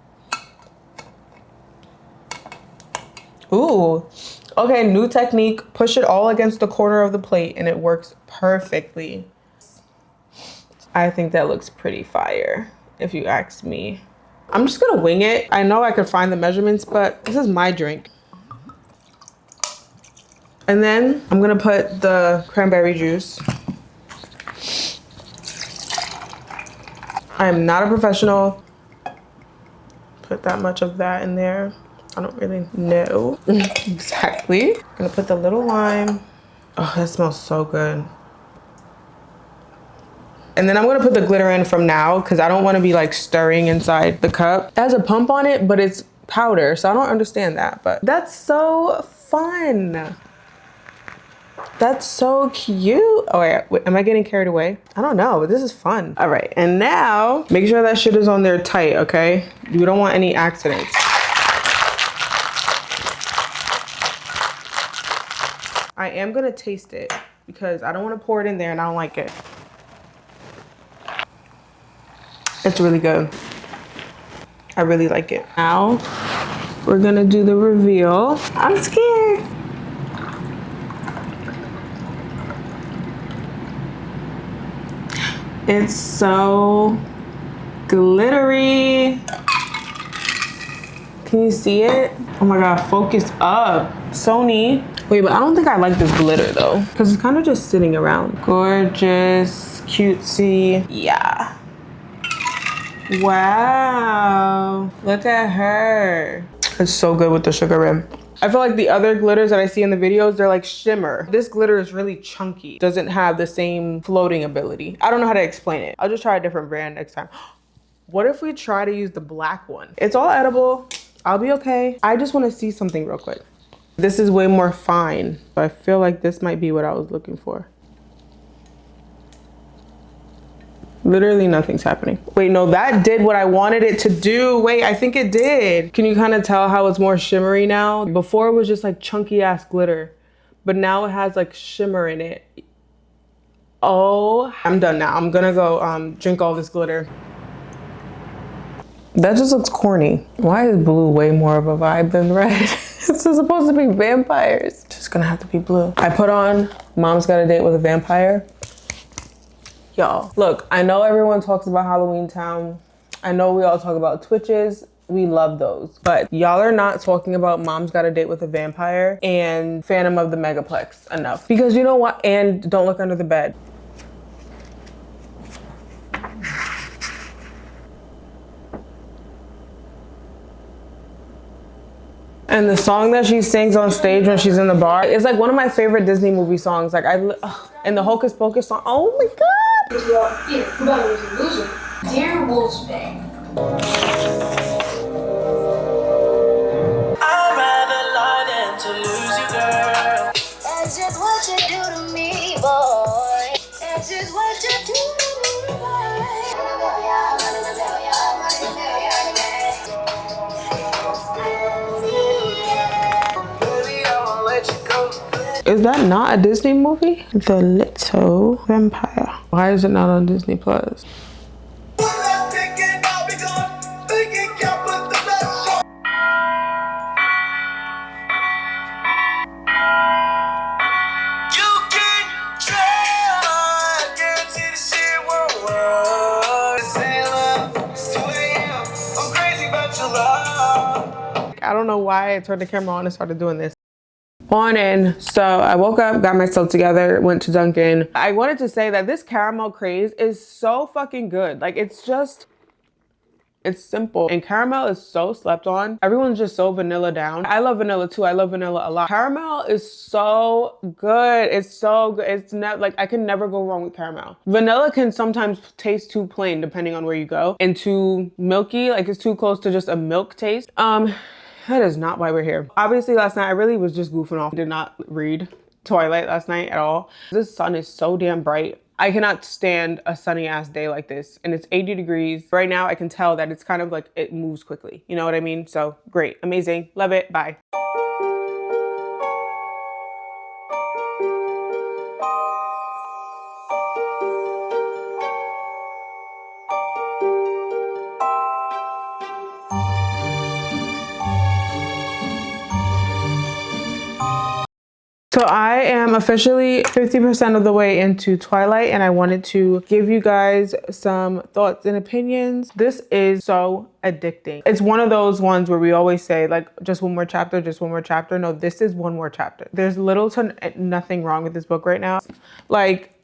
Ooh, okay, new technique. Push it all against the corner of the plate and it works perfectly. I think that looks pretty fire, if you ask me. I'm just gonna wing it. I know I could find the measurements, but this is my drink. And then I'm gonna put the cranberry juice. I am not a professional. Put that much of that in there. I don't really know exactly. I'm gonna put the little lime. Oh, that smells so good. And then I'm gonna put the glitter in from now because I don't want to be like stirring inside the cup. It has a pump on it, but it's powder, so I don't understand that. But that's so fun. That's so cute. Oh wait, am I getting carried away? I don't know, but this is fun. All right, and now make sure that shit is on there tight, okay? You don't want any accidents. I am gonna taste it because I don't want to pour it in there and I don't like it. It's really good. I really like it. Now we're gonna do the reveal. I'm scared. It's so glittery. Can you see it? Oh my God, focus up. Sony. Wait, but I don't think I like this glitter though, because it's kind of just sitting around. Gorgeous, cutesy, yeah. Wow, look at her. It's so good with the sugar rim. I feel like the other glitters that I see in the videos, they're like shimmer. This glitter is really chunky. Doesn't have the same floating ability. I don't know how to explain it. I'll just try a different brand next time. What if we try to use the black one? It's all edible. I'll be okay. I just want to see something real quick. This is way more fine, but I feel like this might be what I was looking for. Literally nothing's happening. Wait, no, that did what I wanted it to do. Wait, I think it did. Can you kind of tell how it's more shimmery now? Before it was just like chunky ass glitter, but now it has like shimmer in it. Oh, I'm done now. I'm gonna go drink all this glitter. That just looks corny. Why is blue way more of a vibe than red? It's supposed to be vampires. Just gonna have to be blue. I put on Mom's Got a Date with a Vampire. Y'all, look, I know everyone talks about Halloween Town. I know we all talk about Twitches. We love those. But y'all are not talking about Mom's Got a Date with a Vampire and Phantom of the Megaplex enough. Because you know what? And Don't Look Under the Bed. And the song that she sings on stage when she's in the bar is like one of my favorite Disney movie songs. Like and the Hocus Pocus song. Oh my God. Dear Wolfsbane. I'd rather lie than to lose you, girl. That's just what you do to me, boy. That's just what you do to me, boy. Baby, I won't let you go. Is that not a Disney movie? The Little Vampire. Why is it not on Disney Plus? I don't know why I turned the camera on and started doing this. Morning. So I woke up, got myself together, went to Dunkin'. I wanted to say that this caramel craze is so fucking good. Like it's simple. And caramel is so slept on. Everyone's just so vanilla down. I love vanilla too. I love vanilla a lot. Caramel is so good. It's so good. It's not like I can never go wrong with caramel. Vanilla can sometimes taste too plain depending on where you go and too milky. Like it's too close to just a milk taste. That is not why we're here. Obviously last night I really was just goofing off. I did not read Twilight last night at all. This sun is so damn bright. I cannot stand a sunny ass day like this. And it's 80 degrees. Right now I can tell that it's kind of like it moves quickly. You know what I mean? So great, amazing, love it, bye. So I am officially 50% of the way into Twilight and I wanted to give you guys some thoughts and opinions. This is so addicting. It's one of those ones where we always say like just one more chapter, just one more chapter. No, this is one more chapter. There's little to nothing wrong with this book right now. Like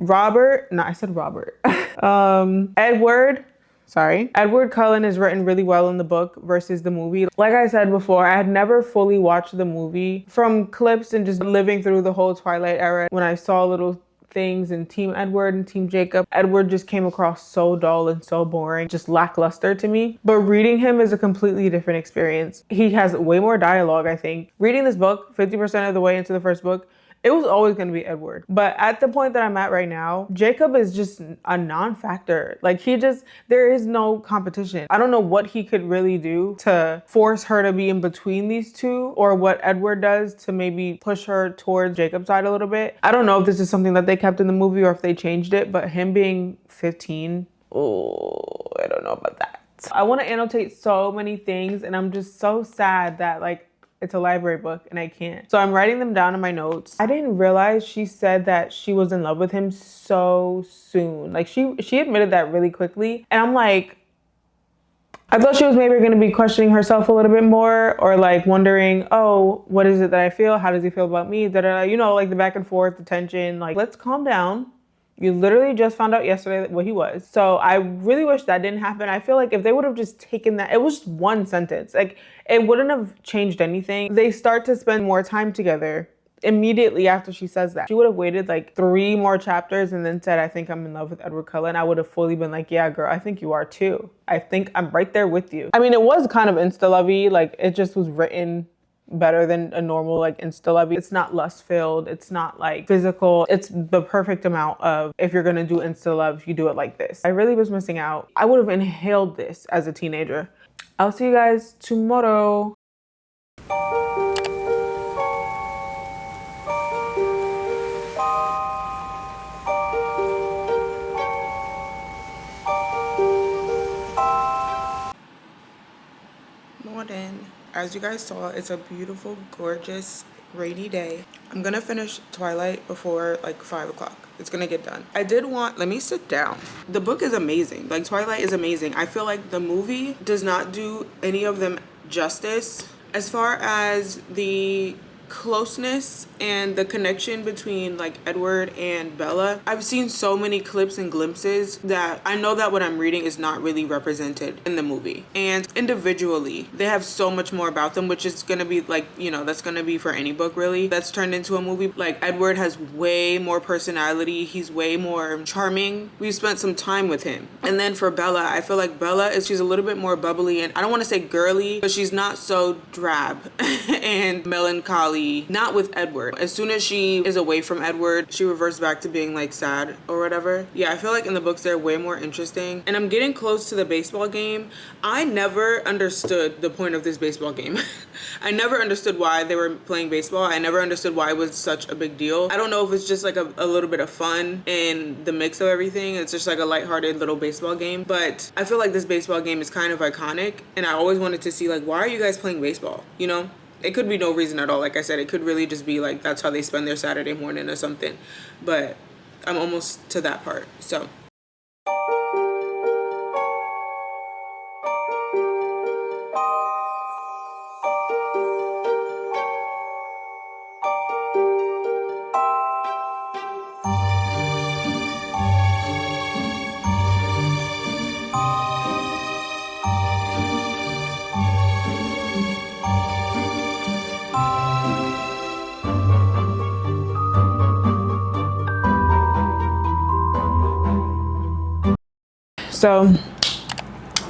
Edward Cullen is written really well in the book versus the movie. Like I said before, I had never fully watched the movie. From clips and just living through the whole Twilight era, when I saw little things in Team Edward and Team Jacob, Edward just came across so dull and so boring, just lackluster to me. But reading him is a completely different experience. He has way more dialogue, I think. Reading this book, 50% of the way into the first book, it was always going to be Edward. But at the point that I'm at right now, Jacob is just a non-factor. Like there is no competition. I don't know what he could really do to force her to be in between these two, or what Edward does to maybe push her towards Jacob's side a little bit. I don't know if this is something that they kept in the movie or if they changed it, but him being 15, oh, I don't know about that. I want to annotate so many things and I'm just so sad that like it's a library book and I can't. So I'm writing them down in my notes. I didn't realize she said that she was in love with him so soon. Like she admitted that really quickly. And I'm like, I thought she was maybe going to be questioning herself a little bit more, or like wondering, oh, what is it that I feel? How does he feel about me? Da-da-da. You know, like the back and forth, the tension. Like, let's calm down. You literally just found out yesterday what he was. So I really wish that didn't happen. I feel like if they would have just taken that, it was just one sentence. Like it wouldn't have changed anything. They start to spend more time together immediately after she says that. She would have waited like 3 more chapters and then said, I think I'm in love with Edward Cullen. I would have fully been like, yeah, girl, I think you are too. I think I'm right there with you. I mean, it was kind of insta-lovey. Like it just was written better than a normal like insta love. It's not lust filled, it's not like physical. It's the perfect amount of, if you're gonna do insta love, you do it like this. I really was missing out. I would have inhaled this as a teenager. I'll see you guys tomorrow. Morning. As you guys saw, it's a beautiful, gorgeous, rainy day. I'm gonna finish Twilight before like 5 o'clock. It's gonna get done. Let me sit down. The book is amazing. Like, Twilight is amazing. I feel like the movie does not do any of them justice. As far as the closeness and the connection between like Edward and Bella, I've seen so many clips and glimpses that I know that what I'm reading is not really represented in the movie. And individually, they have so much more about them, which is gonna be like, you know, that's gonna be for any book really that's turned into a movie. Like, Edward has way more personality. He's way more charming. We've spent some time with him. And then for Bella, I feel like she's a little bit more bubbly, and I don't want to say girly, but she's not so drab and melancholy. Not with Edward. As soon as she is away from Edward, she reverts back to being like sad or whatever. Yeah, I feel like in the books they're way more interesting. And I'm getting close to the baseball game. I never understood the point of this baseball game. I never understood why they were playing baseball. I never understood why it was such a big deal. I don't know if it's just like a little bit of fun in the mix of everything. It's just like a lighthearted little baseball game. But I feel like this baseball game is kind of iconic, and I always wanted to see like, why are you guys playing baseball? You know? It could be no reason at all. Like I said, it could really just be like that's how they spend their Saturday morning or something. But I'm almost to that part. So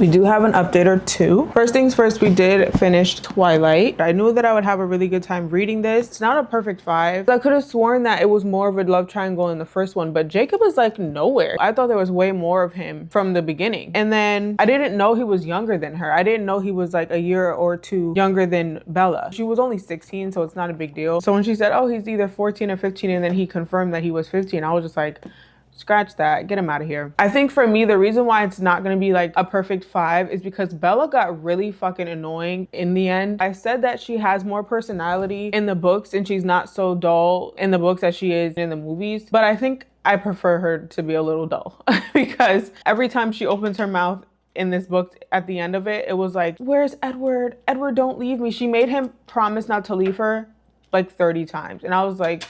we do have an update or two. First things first, we did finish Twilight. I knew that I would have a really good time reading this. It's not a perfect 5. I could have sworn that it was more of a love triangle in the first one, but Jacob is like nowhere. I thought there was way more of him from the beginning. And then I didn't know he was younger than her. I didn't know he was like a year or two younger than Bella. She was only 16, so it's not a big deal. So when she said, oh, he's either 14 or 15, and then he confirmed that he was 15, I was just like, scratch that, get him out of here. I think for me, the reason why it's not gonna be like a perfect 5 is because Bella got really fucking annoying in the end. I said that she has more personality in the books and she's not so dull in the books as she is in the movies, but I think I prefer her to be a little dull because every time she opens her mouth in this book, at the end of it, it was like, where's Edward? Edward, don't leave me. She made him promise not to leave her like 30 times. And I was like,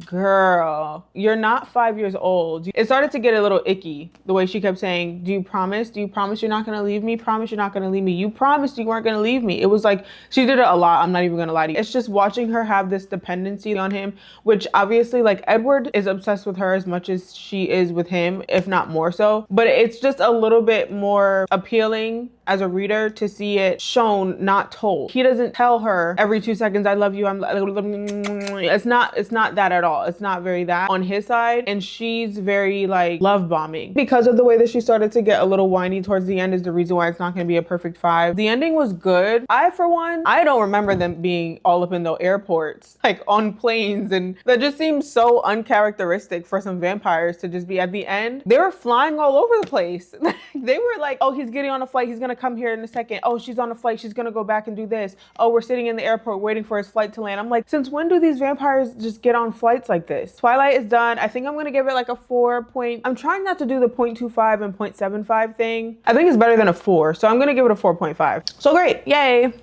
girl, you're not 5 years old. It started to get a little icky the way she kept saying, do you promise? Do you promise you're not gonna leave me? Promise you're not gonna leave me? You promised you weren't gonna leave me. It was like, she did it a lot. I'm not even gonna lie to you. It's just watching her have this dependency on him, which obviously like Edward is obsessed with her as much as she is with him, if not more so. But it's just a little bit more appealing as a reader to see it shown, not told. He doesn't tell her every 2 seconds, I love you. It's not that at all. It's not very that on his side. And she's very like love bombing. Because of the way that she started to get a little whiny towards the end is the reason why it's not gonna be a perfect 5. The ending was good. For one, I don't remember them being all up in the airports, like on planes, and that just seems so uncharacteristic for some vampires to just be at the end. They were flying all over the place. They were like, oh, he's getting on a flight, he's gonna come here in a second. Oh, she's on a flight, she's gonna go back and do this. Oh, we're sitting in the airport waiting for his flight to land. I'm like, since when do these vampires just get on flights like this? Twilight is done. I think I'm gonna give it like a 4 point. I'm trying not to do the 0.25 and 0.75 thing. I think it's better than a 4, so I'm gonna give it a 4.5. So great, yay.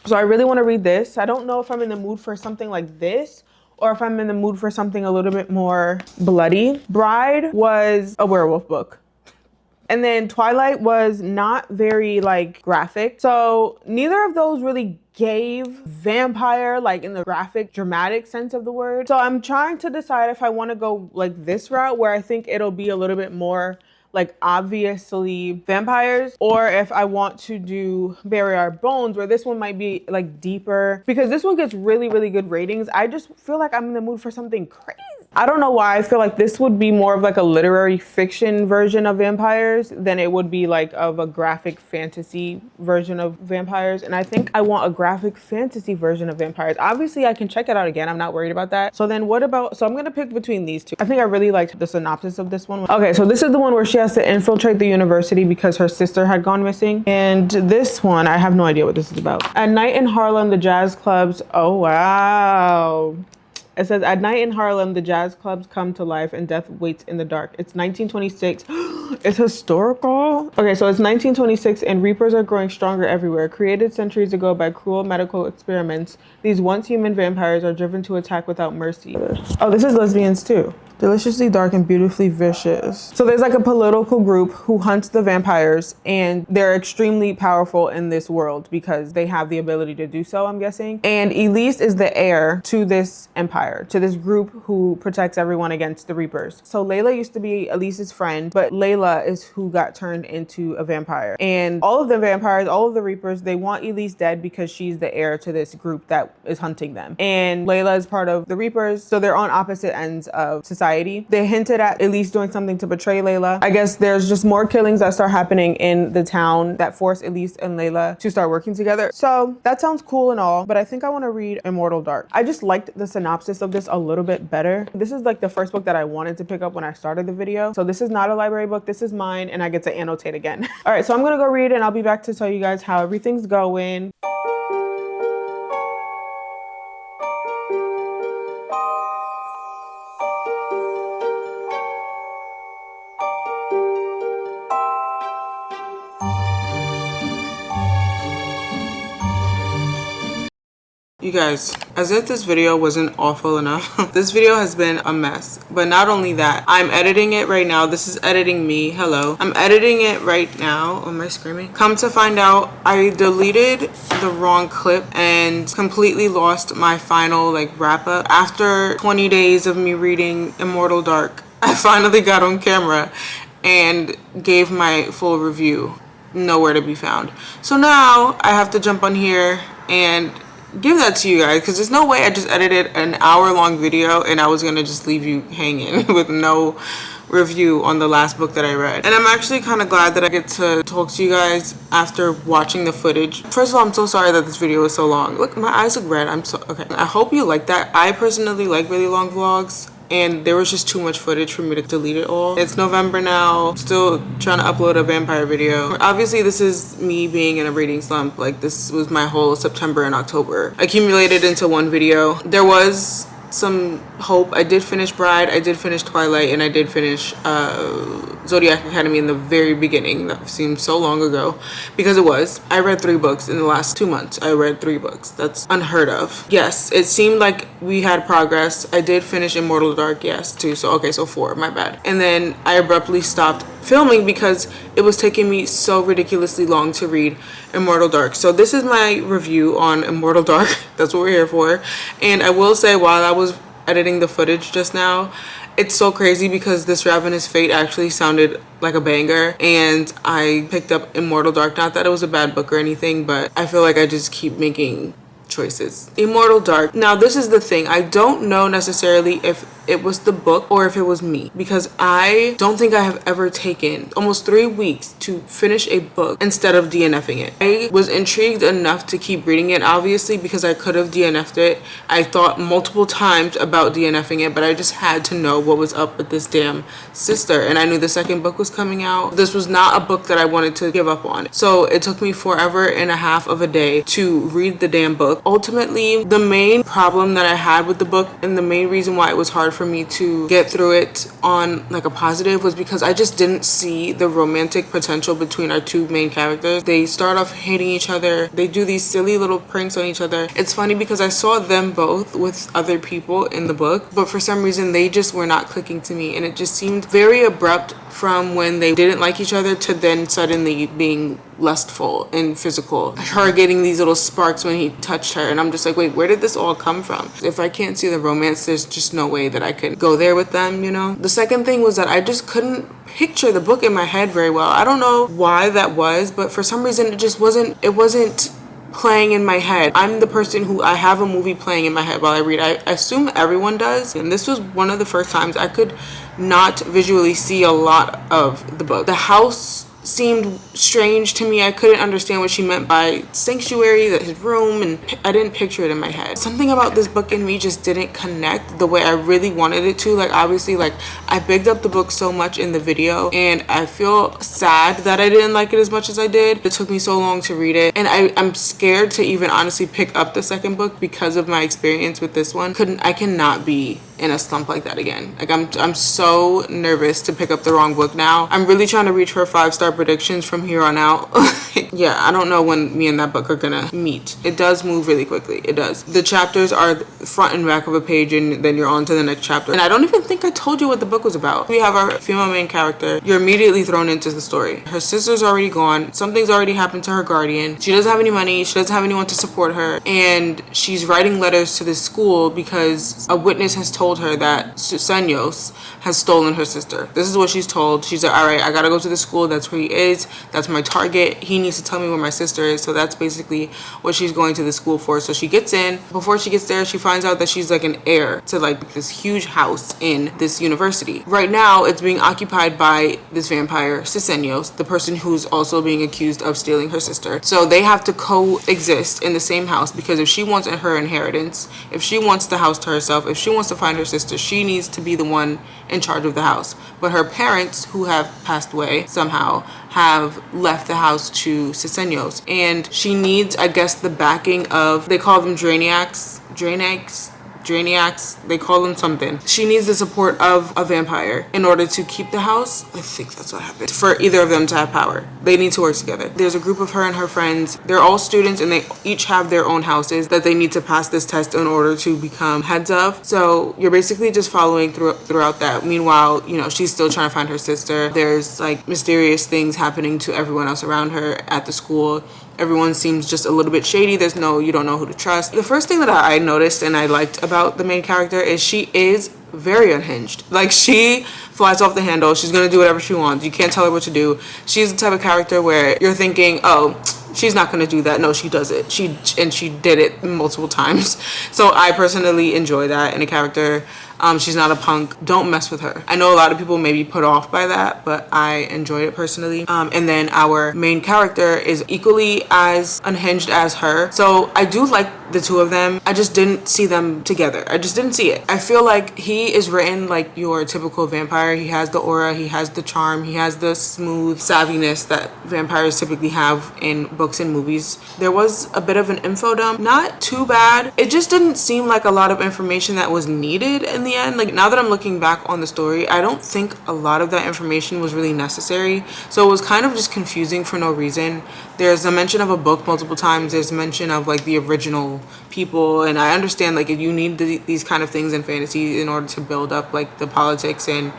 So I really wanna read this. I don't know if I'm in the mood for something like this or if I'm in the mood for something a little bit more bloody. Bride was a werewolf book. And then Twilight was not very like graphic. So neither of those really gave vampire like in the graphic, dramatic sense of the word. So I'm trying to decide if I want to go like this route where I think it'll be a little bit more like obviously vampires, or if I want to do Bury Our Bones, where this one might be like deeper, because this one gets really, really good ratings. I just feel like I'm in the mood for something crazy. I don't know why I feel like this would be more of like a literary fiction version of vampires than it would be like of a graphic fantasy version of vampires. And I think I want a graphic fantasy version of vampires. Obviously I can check it out again. I'm not worried about that. So then what about, so I'm gonna pick between these two. I think I really liked the synopsis of this one. Okay, so this is the one where she has to infiltrate the university because her sister had gone missing. And this one, I have no idea what this is about. At night in Harlem, the jazz clubs, oh wow. It says, at night in Harlem, the jazz clubs come to life and death waits in the dark. It's 1926. It's historical. Okay, so it's 1926 and reapers are growing stronger everywhere. Created centuries ago by cruel medical experiments, these once human vampires are driven to attack without mercy. Oh, this is lesbians too. Deliciously dark and beautifully vicious. So there's like a political group who hunts the vampires, and they're extremely powerful in this world because they have the ability to do so, I'm guessing. And Elise is the heir to this empire, to this group who protects everyone against the Reapers. So Layla used to be Elise's friend, but Layla is who got turned into a vampire. And all of the vampires, all of the Reapers, they want Elise dead because she's the heir to this group that is hunting them. And Layla is part of the Reapers, so they're on opposite ends of society. They hinted at Elise doing something to betray Layla. I guess there's just more killings that start happening in the town that force Elise and Layla to start working together. So that sounds cool and all, but I think I want to read Immortal Dark. I just liked the synopsis of this a little bit better. This is like the first book that I wanted to pick up when I started the video. So this is not a library book. This is mine, and I get to annotate again. All right, so I'm gonna go read and I'll be back to tell you guys how everything's going. You guys, as if this video wasn't awful enough, this video has been a mess. But not only that, I'm editing it right now. This is editing me. Hello. I'm editing it right now. Oh, am I screaming? Come to find out, I deleted the wrong clip and completely lost my final like wrap up. After 20 days of me reading Immortal Dark, I finally got on camera and gave my full review. Nowhere to be found. So now I have to jump on here and give that to you guys, because there's no way I just edited an hour-long video and I was gonna just leave you hanging with no review on the last book that I read. And I'm actually kind of glad that I get to talk to you guys after watching the footage. First of all, I'm so sorry that this video is so long. Look, my eyes look red. I'm so okay. I hope you like that. I personally like really long vlogs, and there was just too much footage for me to delete it all. It's November now, still trying to upload a vampire video. Obviously this is me being in a reading slump. Like, this was my whole September and October accumulated into one video. There was some hope. I did finish Bride, I did finish Twilight, and I did finish Zodiac Academy in the very beginning. That seemed so long ago, because it was. I read 3 books in the last 2 months. I read 3 books. That's unheard of. Yes, it seemed like we had progress. I did finish Immortal Dark, yes, too. So okay, so 4, my bad. And then I abruptly stopped filming because it was taking me so ridiculously long to read Immortal Dark. So this is my review on Immortal Dark. That's what we're here for. And I will say, while I was editing the footage just now, it's so crazy because This Ravenous Fate actually sounded like a banger, and I picked up Immortal Dark. Not that it was a bad book or anything, but I feel like I just keep making choices. Immortal Dark. Now this is the thing, I don't know necessarily if it was the book or if it was me, because I don't think I have ever taken almost 3 weeks to finish a book instead of DNFing it. I was intrigued enough to keep reading it, obviously, because I could have DNF'd it. I thought multiple times about DNFing it, but I just had to know what was up with this damn sister, and I knew the second book was coming out. This was not a book that I wanted to give up on, so it took me 4.5 of a day to read the damn book. Ultimately, the main problem that I had with the book, and the main reason why it was hard for me to get through it on like a positive, was because I just didn't see the romantic potential between our 2 main characters. They start off hating each other. They do these silly little pranks on each other. It's funny because I saw them both with other people in the book, but for some reason they just were not clicking to me, and it just seemed very abrupt from when they didn't like each other to then suddenly being lustful and physical. Her getting these little sparks when he touched her, and I'm just like, wait, where did this all come from? If I can't see the romance, there's just no way that I could go there with them, you know? The second thing was that I just couldn't picture the book in my head very well. I don't know why that was, but for some reason it wasn't playing in my head. I'm the person who I have a movie playing in my head while I read. I assume everyone does, and this was one of the first times I could not visually see a lot of the book. The house seemed strange to me. I couldn't understand what she meant by sanctuary, that his room, and I didn't picture it in my head. Something about this book in me just didn't connect the way I really wanted it to. Like, obviously, like, I bigged up the book so much in the video, and I feel sad that I didn't like it as much as I did. It took me so long to read it, and I'm scared to even honestly pick up the second book because of my experience with this one. I cannot be in a slump like that again. Like, I'm so nervous to pick up the wrong book now. I'm really trying to reach for 5-star predictions from here on out. Yeah, I don't know when me and that book are gonna meet. It does move really quickly. It does. The chapters are front and back of a page, and then you're on to the next chapter. And I don't even think I told you what the book was about. We have our female main character. You're immediately thrown into the story. Her sister's already gone. Something's already happened to her guardian. She doesn't have any money. She doesn't have anyone to support her. And she's writing letters to this school because a witness has told her that Susenyos has stolen her sister. This is what she's told. She's like, all right, I gotta go to the school. That's where he is. That's my target. He needs to tell me where my sister is. So that's basically what she's going to the school for. So she gets in. Before she gets there, she finds out that she's like an heir to like this huge house in this university. Right now, it's being occupied by this vampire, Susenyos, the person who's also being accused of stealing her sister. So they have to coexist in the same house, because if she wants her inheritance, if she wants the house to herself, if she wants to find her sister, she needs to be the one in charge of the house. But her parents, who have passed away somehow, have left the house to Susenyos, and she needs, I guess, the backing of, they call them Draeniacs, they call them something. She needs the support of a vampire in order to keep the house. I think that's what happened. For either of them to have power, they need to work together. There's a group of her and her friends. They're all students, and they each have their own houses that they need to pass this test in order to become heads of. So you're basically just following throughout that. Meanwhile, you know, she's still trying to find her sister. There's like mysterious things happening to everyone else around her at the school. Everyone seems just a little bit shady. You don't know who to trust. The first thing that I noticed and I liked about the main character is she is very unhinged. Like, she flies off the handle. She's gonna do whatever she wants. You can't tell her what to do. She's the type of character where you're thinking, oh, she's not gonna do that. No, she does it. She did it multiple times. So I personally enjoy that in a character. She's not a punk. Don't mess with her. I know a lot of people may be put off by that, but I enjoyed it personally. And then our main character is equally as unhinged as her. So I do like the two of them. I just didn't see them together. I just didn't see it. I feel like he is written like your typical vampire. He has the aura, he has the charm, he has the smooth savviness that vampires typically have in books and movies. There was a bit of an info dump. Not too bad. It just didn't seem like a lot of information that was needed in the end. Like, now that I'm looking back on the story, I don't think a lot of that information was really necessary. So it was kind of just confusing for no reason. There's a mention of a book multiple times. There's mention of like the original people, and I understand like if you need these kind of things in fantasy in order to build up like the politics and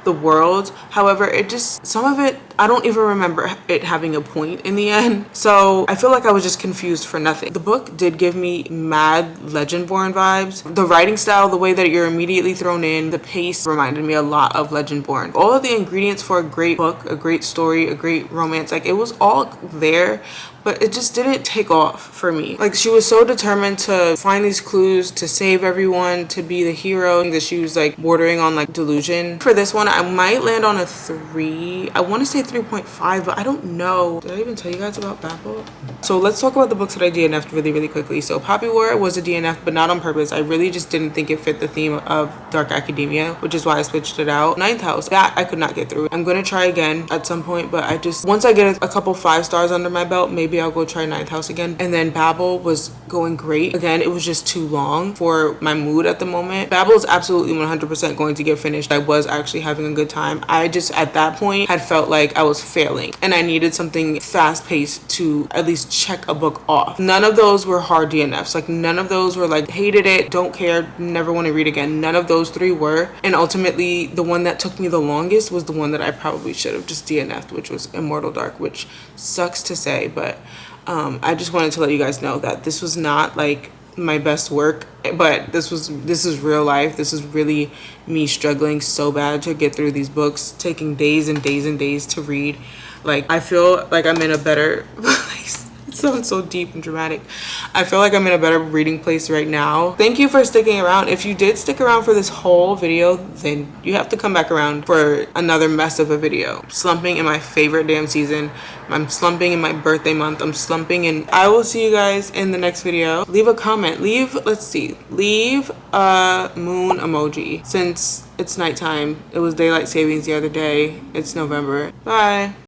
the world. However, it just, some of it, I don't even remember it having a point in the end. So I feel like I was just confused for nothing. The book did give me mad Legendborn vibes. The writing style, the way that you're immediately thrown in, the pace reminded me a lot of Legendborn. All of the ingredients for a great book, a great story, a great romance, like it was all there, but it just didn't take off for me. Like, she was so determined to find these clues, to save everyone, to be the hero, that she was like bordering on like delusion. For this one, I might land on a 3. I want to say 3.5, but I don't know. Did I even tell you guys about Babel? So let's talk about the books that I DNF'd really quickly. So Poppy War was a DNF, but not on purpose. I really just didn't think it fit the theme of Dark Academia, which is why I switched it out. Ninth House, that I could not get through. I'm gonna try again at some point, but I just, once I get a couple 5 stars under my belt, maybe maybe I'll go try Ninth House again. And then Babel was going great. Again, it was just too long for my mood at the moment. Babel is absolutely 100% going to get finished. I was actually having a good time. I just at that point had felt like I was failing and I needed something fast paced to at least check a book off. None of those were hard DNFs. Like none of those were like hated it, don't care, never want to read again. None of those three were. And ultimately the one that took me the longest was the one that I probably should have just DNF'd, which was Immortal Dark, which sucks to say, but I just wanted to let you guys know that this was not like my best work, but this is real life. This is really me struggling so bad to get through these books, taking days and days and days to read. Like I feel like I'm in a better place. It sounds so deep and dramatic. I feel like I'm in a better reading place right now. Thank you for sticking around. If you did stick around for this whole video, then you have to come back around for another mess of a video. Slumping in my favorite damn season. I'm slumping in my birthday month. I'm slumping, and I will see you guys in the next video. Leave a comment. Leave a moon emoji since it's nighttime. It was daylight savings the other day. It's November. Bye.